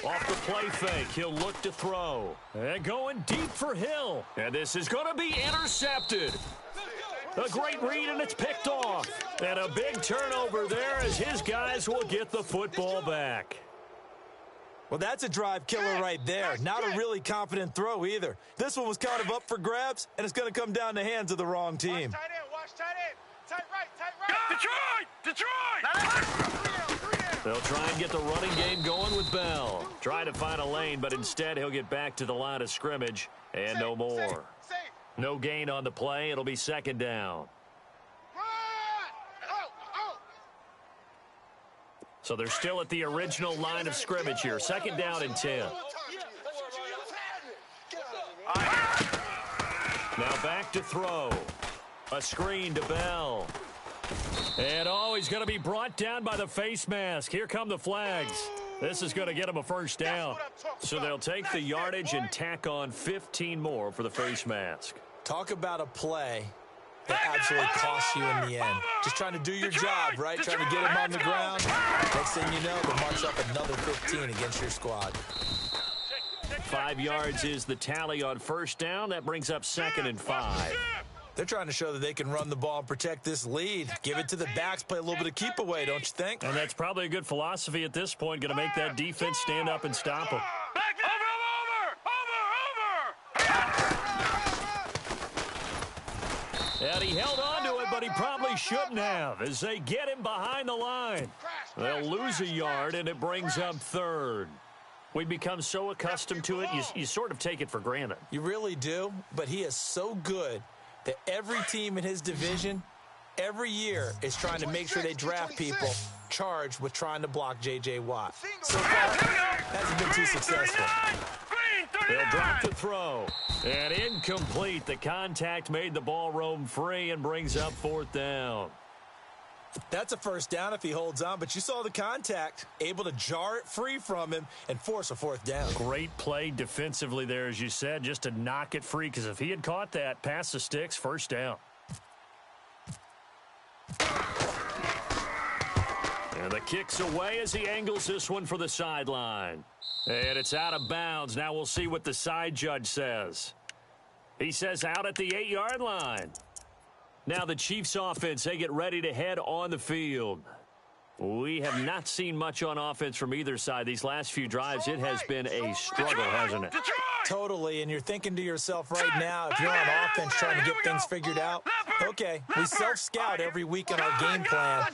Off the play fake, he'll look to throw. And going deep for Hill. And this is going to be intercepted. A great read, and it's picked off. And a big turnover there as his guys will get the football back. Well, that's a drive killer right there. Not a really confident throw either. This one was kind of up for grabs, and it's going to come down the hands of the wrong team. Watch tight end. Tight right. Detroit! They'll try and get the running game going with Bell. Try to find a lane, but instead he'll get back to the line of scrimmage, and no more. No gain on the play. It'll be second down. So they're still at the original line of scrimmage here. Second down and 10. Now back to throw. A screen to Bell. And he's going to be brought down by the face mask. Here come the flags. This is going to get him a first down. So they'll take the yardage and tack on 15 more for the face mask. Talk about a play that absolutely costs you in the end. Just trying to do your job, right? Trying to get him on the ground. Next thing you know, they'll march up another 15 against your squad. 5 yards is the tally on first down. That brings up second and 5. They're trying to show that they can run the ball and protect this lead. Give it to the backs, play a little bit of keep away, don't you think? And that's probably a good philosophy at this point. Going to make that defense stand up and stop them. And he held on to it, but he probably shouldn't have as they get him behind the line. They'll lose a yard, and it brings up third. We become so accustomed to it, you sort of take it for granted. You really do, but he is so good that every team in his division, every year, is trying to make sure they draft people charged with trying to block J.J. Watt. So far, hasn't been too successful. They'll drop the throw. And incomplete. The contact made the ball roam free and brings up fourth down. That's a first down if he holds on, but you saw the contact, able to jar it free from him and force a fourth down. Great play defensively there, as you said, just to knock it free, because if he had caught that, past the sticks, first down. And the kick's away as he angles this one for the sideline. And it's out of bounds. Now we'll see what the side judge says. He says out at the 8-yard line. Now the Chiefs offense, they get ready to head on the field. We have not seen much on offense from either side. These last few drives, it has been a struggle, hasn't it? Totally, and you're thinking to yourself right now, if you're on offense trying to get things figured out, okay, we self-scout every week in our game plan.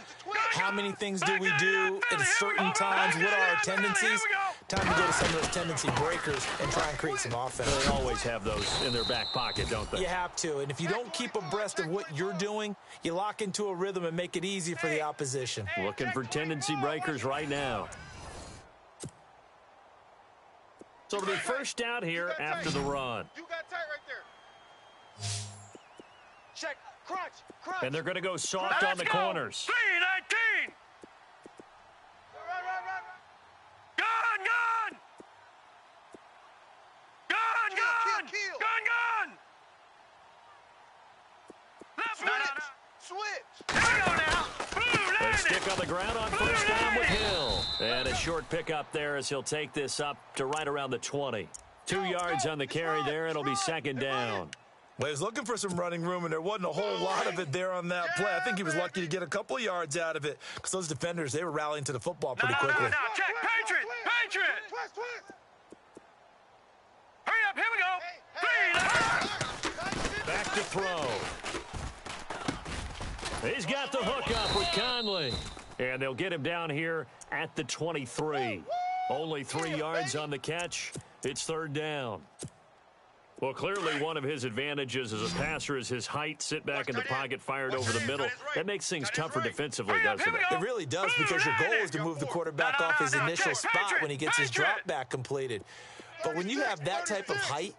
How many things do we do at certain times? What are our tendencies? Time to go to some of those tendency breakers and try and create some offense. They always have those in their back pocket, don't they? You have to, and if you don't keep abreast of what you're doing, you lock into a rhythm and make it easy for the opposition. Looking for tendency breakers right now. So it'll be first down here after the run. You got tight right there. Check. Crunch. And they're going to go soft on the corners. 3-19. Gun. Switch. Here we go now. They stick on the ground on first down with Hill. And a short pickup there as he'll take this up to right around the 20. 2 yards on the carry there. It'll be second down. Well, he was looking for some running room, and there wasn't a whole lot of it there on that play. I think he was lucky to get a couple of yards out of it because those defenders, they were rallying to the football pretty quickly. No, check. Patriot. Twist. Hurry up, here we go. Back to throw. He's got the hook up with Conley. And they'll get him down here at the 23. Only 3 yards on the catch. It's third down. Well, clearly one of his advantages as a passer is his height. Sit back in the pocket, fired over the middle. That makes things tougher defensively, doesn't it? It really does, because your goal is to move the quarterback off his initial spot when he gets his drop back completed. But when you have that type of height,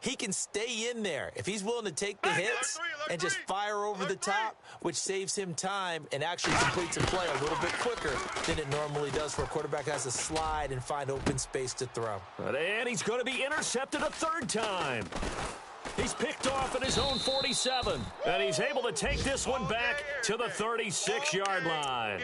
he can stay in there. If he's willing to take the hits and just fire over the top, which saves him time and actually completes a play a little bit quicker than it normally does for a quarterback that has to slide and find open space to throw. And he's going to be intercepted a third time. He's picked off at his own 47. And he's able to take this one back to the 36-yard line.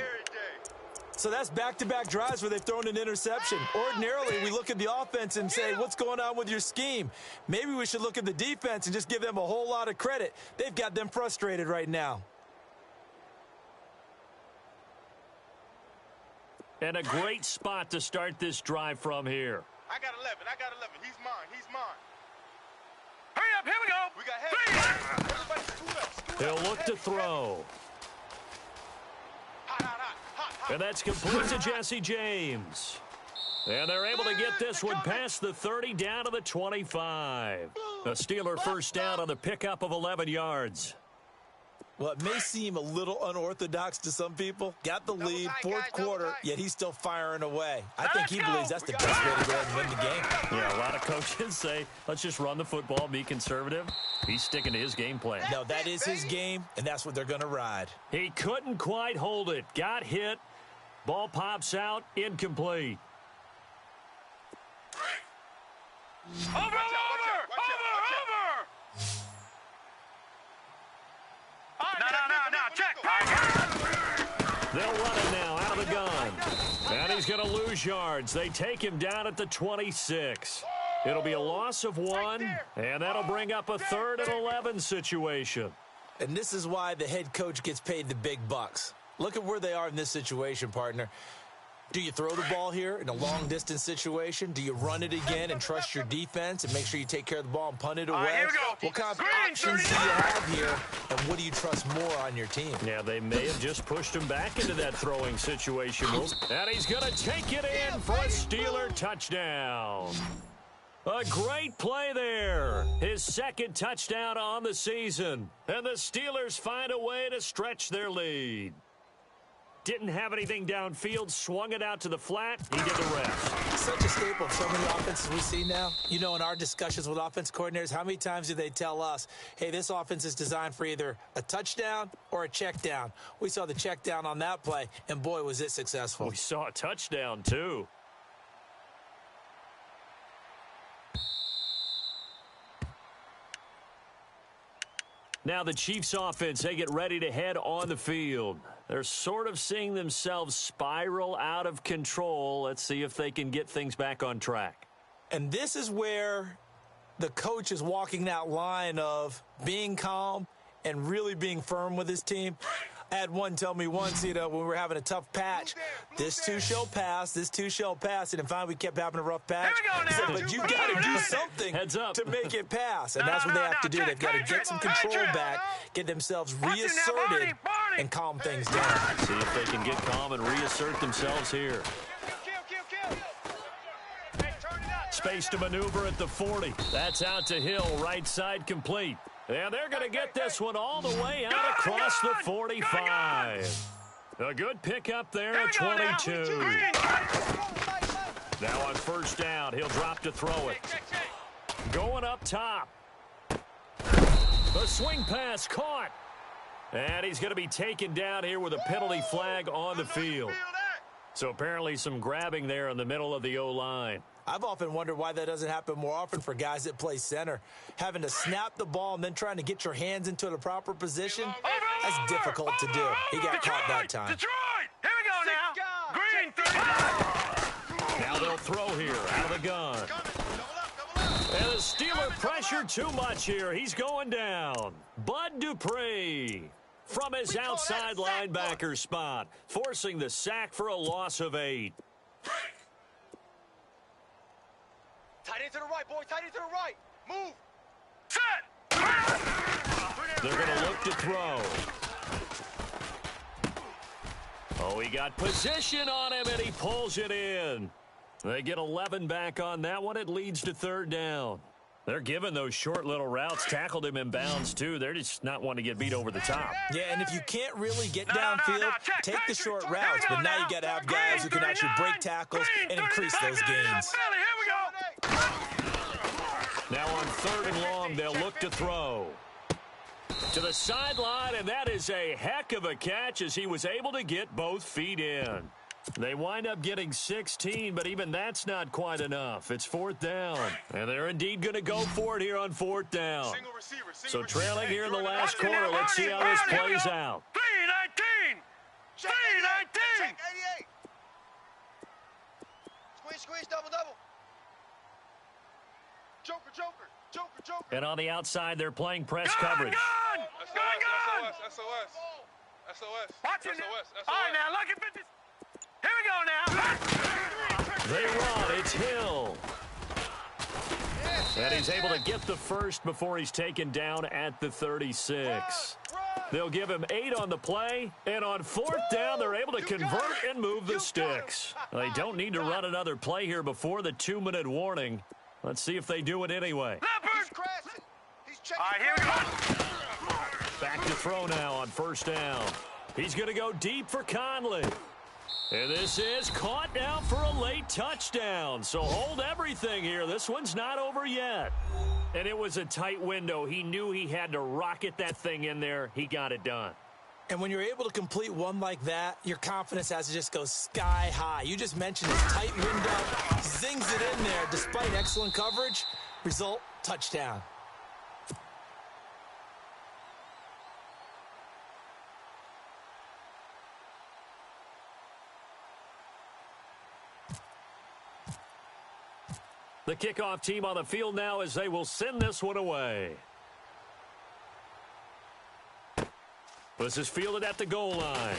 So that's back-to-back drives where they've thrown an interception. Ordinarily, we look at the offense and say, what's going on with your scheme? Maybe we should look at the defense and just give them a whole lot of credit. They've got them frustrated right now. And a great spot to start this drive from here. I got 11. He's mine. Hurry up, here we go. We got head. Everybody scoot up. He'll look to throw. Hot. And that's complete to Jesse James. And they're able to get this one past the 30 down to the 25. The Steeler first down on the pickup of 11 yards. Well, it may seem a little unorthodox to some people. Got the lead, fourth quarter, yet he's still firing away. I think he believes that's the best way to go ahead and win the game. Yeah, a lot of coaches say, let's just run the football, be conservative. He's sticking to his game plan. No, that is his game, and that's what they're going to ride. He couldn't quite hold it. Got hit. Ball pops out, incomplete. Over! No, check. They'll run it now out of the gun. And he's going to lose yards. They take him down at the 26. It'll be a loss of 1, and that'll bring up a 3rd and 11 situation. And this is why the head coach gets paid the big bucks. Look at where they are in this situation, partner. Do you throw the ball here in a long-distance situation? Do you run it again and trust your defense and make sure you take care of the ball and punt it away? Here we go. What kind of options do you have here, and what do you trust more on your team? Yeah, they may have just pushed him back into that throwing situation. And he's going to take it in for a Steeler touchdown. A great play there. His second touchdown on the season. And the Steelers find a way to stretch their lead. Didn't have anything downfield, swung it out to the flat. He did the rest. Such a staple of so many offenses we see now. You know, in our discussions with offense coordinators, how many times do they tell us, hey, this offense is designed for either a touchdown or a check down? We saw the check down on that play, and boy, was it successful. We saw a touchdown, too. Now the Chiefs offense, they get ready to head on the field. They're sort of seeing themselves spiral out of control. Let's see if they can get things back on track. And this is where the coach is walking that line of being calm and really being firm with his team. I had one tell me once, when we were having a tough patch, this too shall pass, this too shall pass. And finally we kept having a rough patch. He said, but you got to do something to make it pass. And that's what they have to do. They've got to get some control back, get themselves reasserted, and calm things down. See if they can get calm and reassert themselves here. Space to maneuver at the 40. That's out to Hill, right side complete. And they're going to get this one all the way out across the 45. A good pickup there at 22. Now on first down, he'll drop to throw it. Going up top. The swing pass caught. And he's going to be taken down here with a penalty flag on the field. So apparently some grabbing there in the middle of the O-line. I've often wondered why that doesn't happen more often for guys that play center. Having to snap the ball and then trying to get your hands into the proper position, that's difficult to do. He got caught that time. Detroit! Here we go now. Green 30. Now they'll throw here out of the gun. And the Steeler pressure too much here. He's going down. Bud Dupree from his outside linebacker spot, forcing the sack for a loss of 8. Tight end to the right, boy. Tight end to the right. Move. Set. They're going to look to throw. Oh, he got position on him, and he pulls it in. They get 11 back on that one. It leads to third down. They're giving those short little routes. Tackled him in bounds, too. They're just not wanting to get beat over the top. Yeah, and if you can't really get downfield, take the short routes. But now you got to have guys who can actually break tackles and increase those gains. Now on third and long, they'll look to throw. To the sideline, and that is a heck of a catch as he was able to get both feet in. They wind up getting 16, but even that's not quite enough. It's fourth down, and they're indeed going to go for it here on fourth down. So trailing here in the last quarter, let's see how this plays out. 3-19! 3-19! Squeeze, double. Joker. And on the outside, they're playing press coverage. Gun! SOS. Watch it. All right, now, look at 50. Here we go now. They run. It's Hill. And he's able to get the first before he's taken down at the 36. They'll give him 8 on the play, and on fourth down, they're able to convert and move the sticks. They don't need to run another play here before the 2-minute warning. Let's see if they do it anyway. All right, here we go. Back to throw now on first down. He's going to go deep for Conley. And this is caught now for a late touchdown. So hold everything here. This one's not over yet. And it was a tight window. He knew he had to rocket that thing in there. He got it done. And when you're able to complete one like that, your confidence has to just go sky high. You just mentioned his tight window. Zings it in there despite excellent coverage. Result, touchdown. The kickoff team on the field now as they will send this one away. This is fielded at the goal line.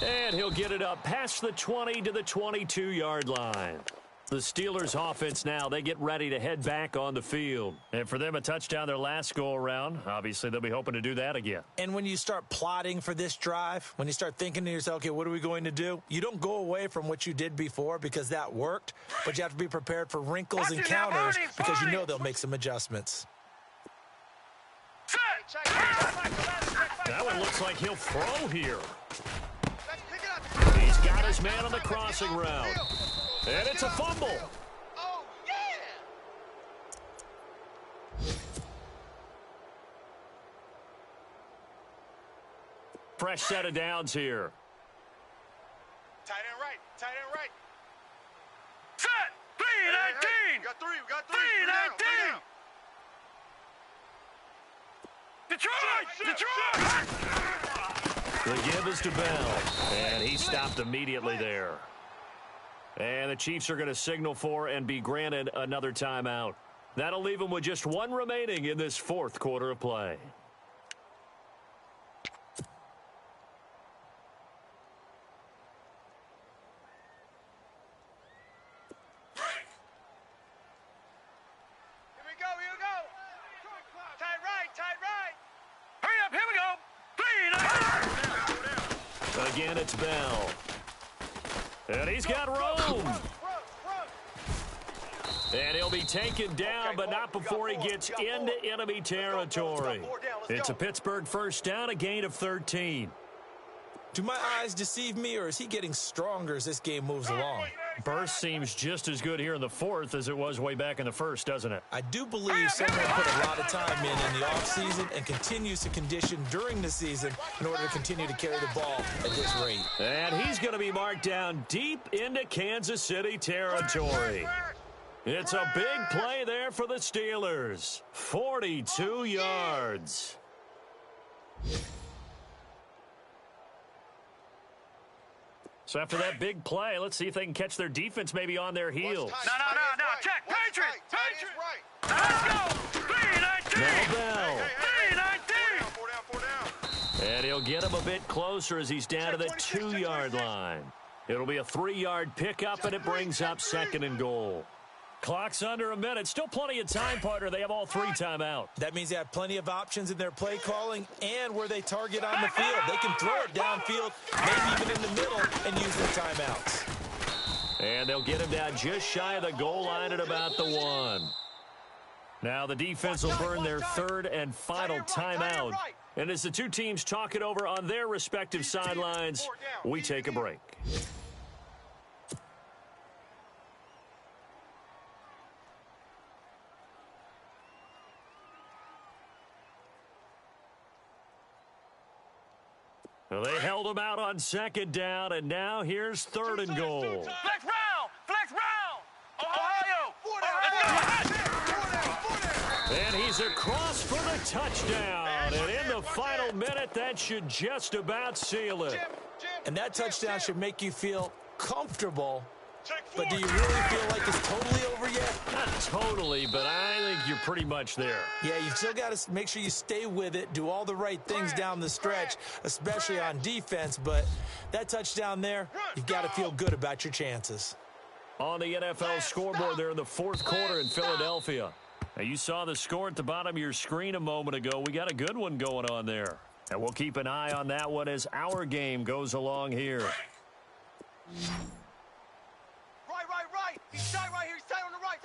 And he'll get it up past the 20 to the 22-yard line. The Steelers offense now, they get ready to head back on the field. And for them, a touchdown their last go-around. Obviously, they'll be hoping to do that again. And when you start plotting for this drive, when you start thinking to yourself, okay, what are we going to do? You don't go away from what you did before because that worked, but you have to be prepared for wrinkles and counters because you know they'll make some adjustments. That one looks like he'll throw here. He's got his man on the crossing route. And it's a fumble. Oh, yeah! Fresh set of downs here. Tight end right. Set! 3-19! We got three. 3-19! Detroit! The give is to Bell, and he stopped immediately there. And the Chiefs are going to signal for and be granted another timeout. That'll leave them with just one remaining in this fourth quarter of play. Again, it's Bell. And he's got room. And he'll be taken down, but not before he gets into enemy territory. It's a Pittsburgh first down, a gain of 13. Do my eyes deceive me, or is he getting stronger as this game moves along? Burst seems just as good here in the fourth as it was way back in the first, doesn't it? I do believe someone put a lot of time in the offseason and continues to condition during the season in order to continue to carry the ball at this rate. And he's going to be marked down deep into Kansas City territory. It's a big play there for the Steelers. 42 yards. So after that big play, let's see if they can catch their defense maybe on their heels. No. Check. Patriots. Let's go. 3-19. Now Bell. 3-19. And he'll get him a bit closer as he's down to the 2-yard line. It'll be a 3-yard pickup, and it brings up second and goal. Clock's under a minute. Still plenty of time, partner. They have all 3 timeouts. That means they have plenty of options in their play calling and where they target on the field. They can throw it downfield, maybe even in the middle, and use their timeouts. And they'll get him down just shy of the goal line at about the 1. Now the defense will burn their third and final timeout. And as the two teams talk it over on their respective sidelines, we take a break. Well, they held him out on second down, and now here's third and goal. Flex round. Ohio. And he's across for the touchdown. And in the final minute, that should just about seal it. And that touchdown should make you feel comfortable. But do you really feel like it's totally over yet? Not totally, but I think you're pretty much there. Yeah, you still got to make sure you stay with it, do all the right things down the stretch, especially on defense. But that touchdown there, you've got to feel good about your chances. On the NFL scoreboard there in the fourth quarter in Philadelphia. Now, you saw the score at the bottom of your screen a moment ago. We got a good one going on there. And we'll keep an eye on that one as our game goes along here. Right. He's tight right here. He's tight on the right.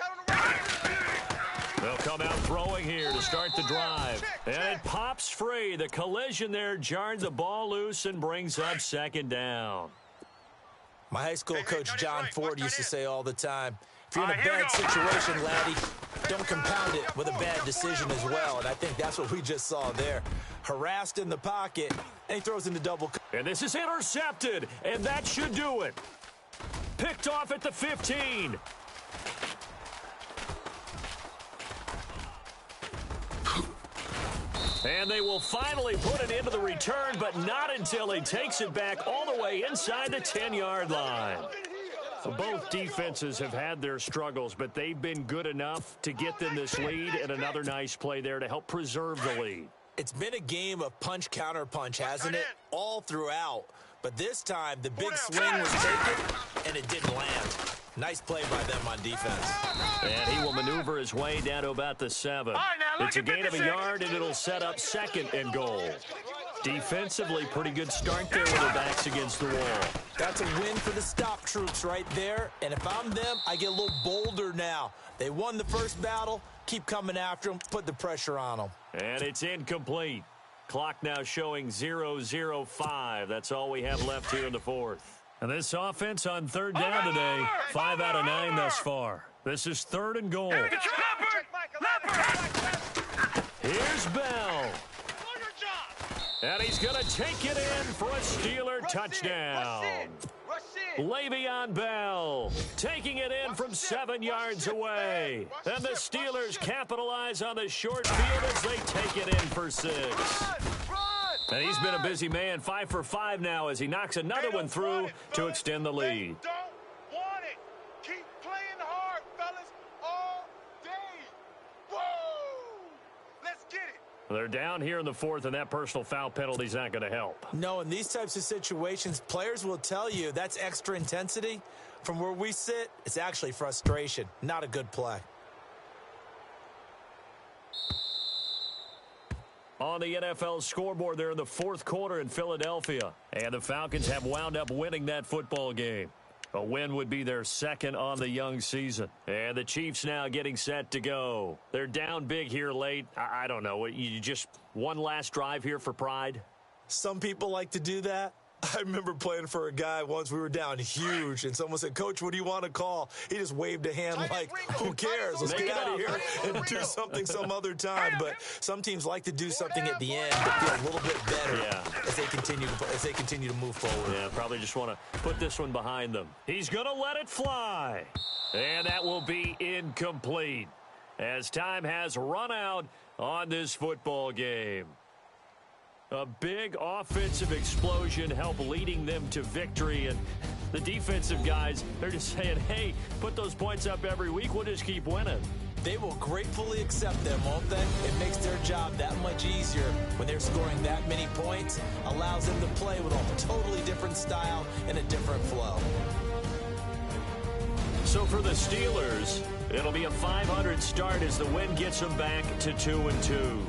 They'll come out throwing here to start the drive. And it pops free. The collision there jarred the ball loose and brings up second down. My high school coach, John Ford, used to say all the time, if you're in a bad situation, laddie, don't compound it with a bad decision as well. And I think that's what we just saw there. Harassed in the pocket, and he throws into double. And this is intercepted, and that should do it. Picked off at the 15. And they will finally put it into the return, but not until he takes it back all the way inside the 10-yard line. So both defenses have had their struggles, but they've been good enough to get them this lead, and another nice play there to help preserve the lead. It's been a game of punch-counter-punch, hasn't it? All throughout. But this time, the big swing was taken, and it didn't land. Nice play by them on defense. And he will maneuver his way down to about the 7. It's a gain of a yard, and it'll set up second and goal. Defensively, pretty good start there with their backs against the wall. That's a win for the stop troops right there. And if I'm them, I get a little bolder now. They won the first battle. Keep coming after them. Put the pressure on them. And it's incomplete. Clock now showing 0-0-5. That's all we have left here in the fourth. And this offense on third down today, 5 out of 9 thus far. This is third and goal. Here's Bell. And he's going to take it in for a Steeler touchdown. Le'Veon Bell taking it in from 7 yards away. And the Steelers capitalize on the short field as they take it in for 6. And he's been a busy man, 5 for 5 now as he knocks another one through to extend the lead. They don't want it. Keep playing hard, fellas, all day. Woo! Let's get it. They're down here in the fourth, and that personal foul penalty is not going to help. No, in these types of situations, players will tell you that's extra intensity. From where we sit, it's actually frustration, not a good play. On the NFL scoreboard, they're in the fourth quarter in Philadelphia. And the Falcons have wound up winning that football game. A win would be their second on the young season. And the Chiefs now getting set to go. They're down big here late. I don't know. You just one last drive here for pride? Some people like to do that. I remember playing for a guy once. We were down huge, and someone said, "Coach, what do you want to call?" He just waved a hand like, "Who cares? Let's get out of here and do something some other time." But some teams like to do something at the end to feel a little bit better as they continue to move forward. Yeah, probably just want to put this one behind them. He's going to let it fly. And that will be incomplete as time has run out on this football game. A big offensive explosion helped leading them to victory. And the defensive guys, they're just saying, hey, put those points up every week. We'll just keep winning. They will gratefully accept them, won't they? It makes their job that much easier when they're scoring that many points. Allows them to play with a totally different style and a different flow. So for the Steelers, it'll be a 500 start as the win gets them back to 2-2.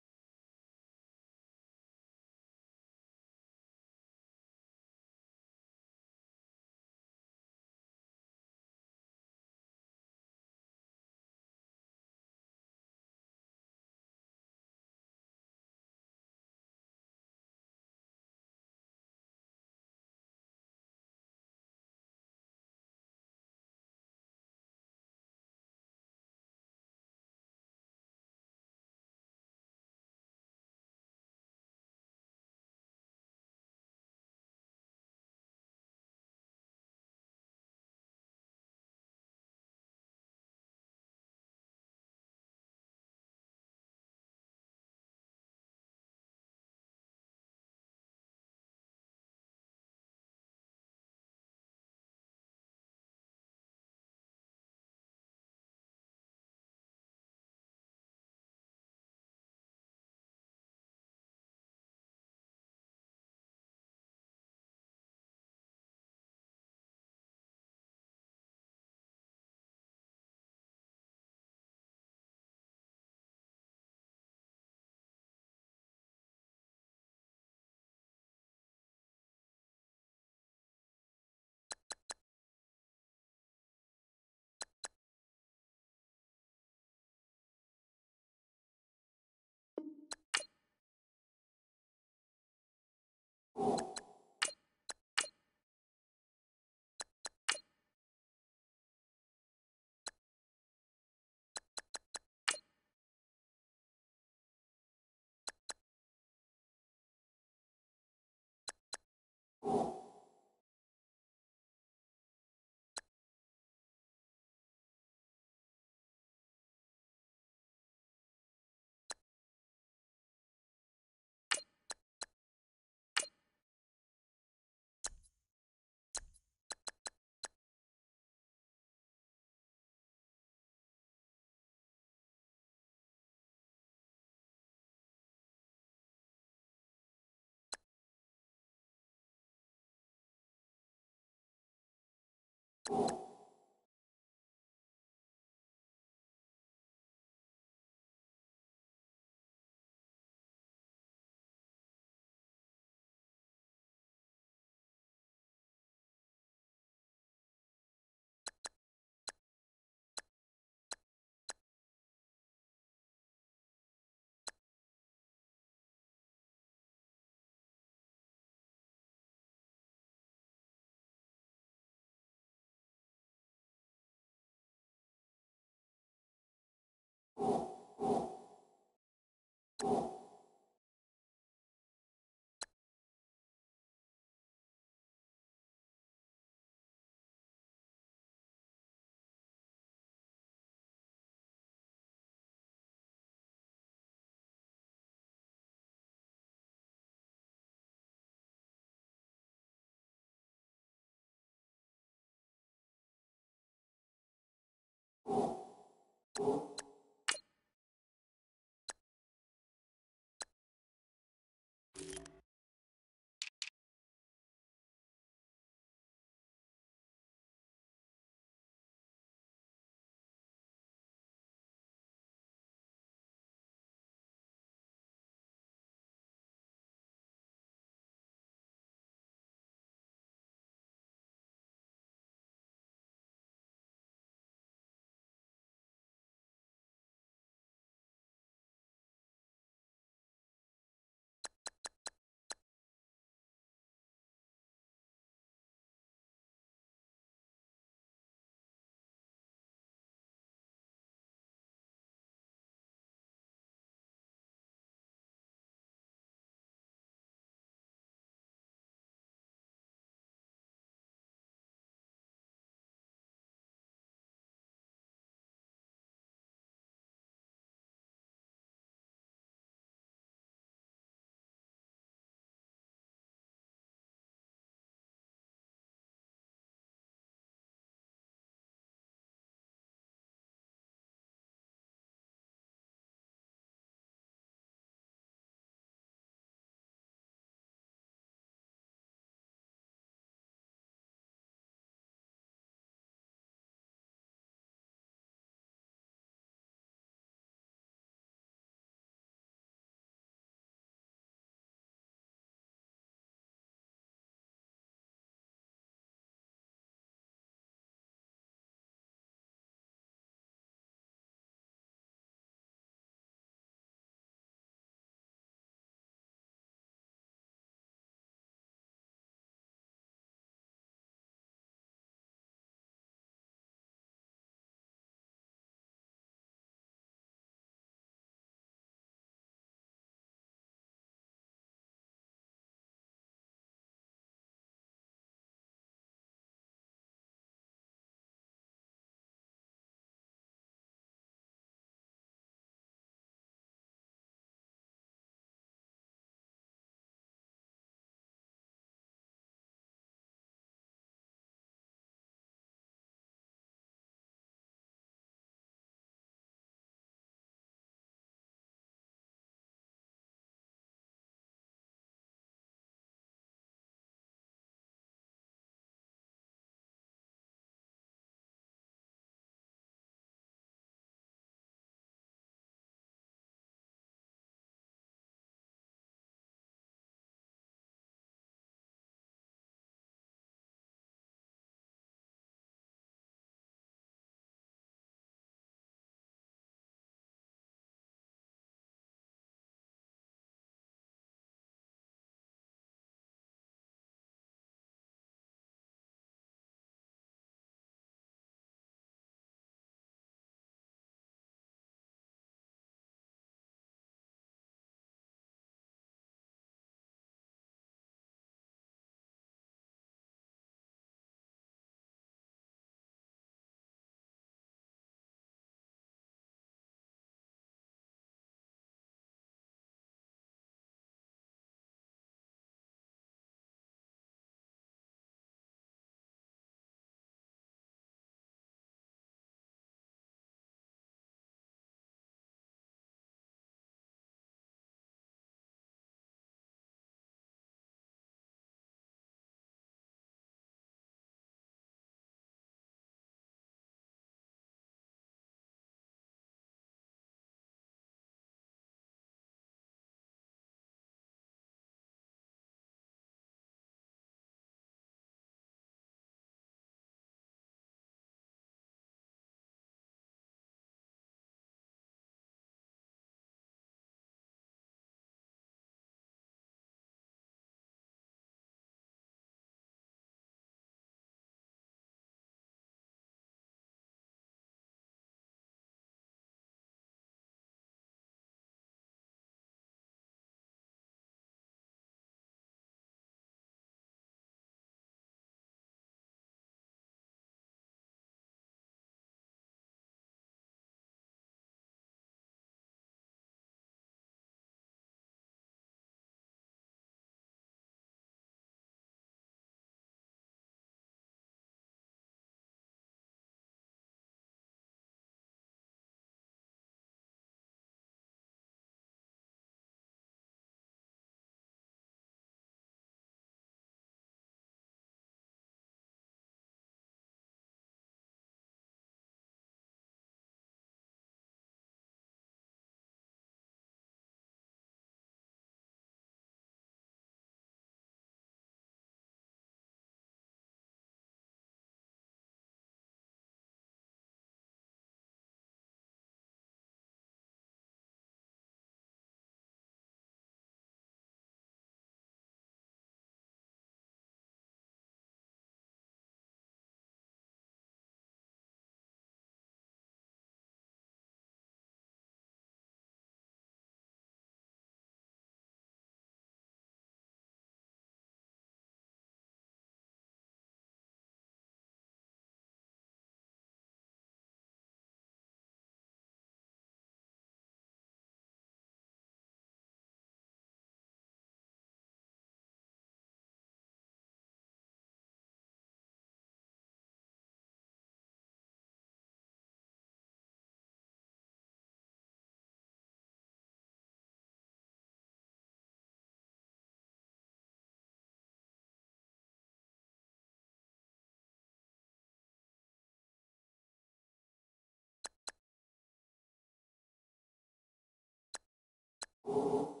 Go!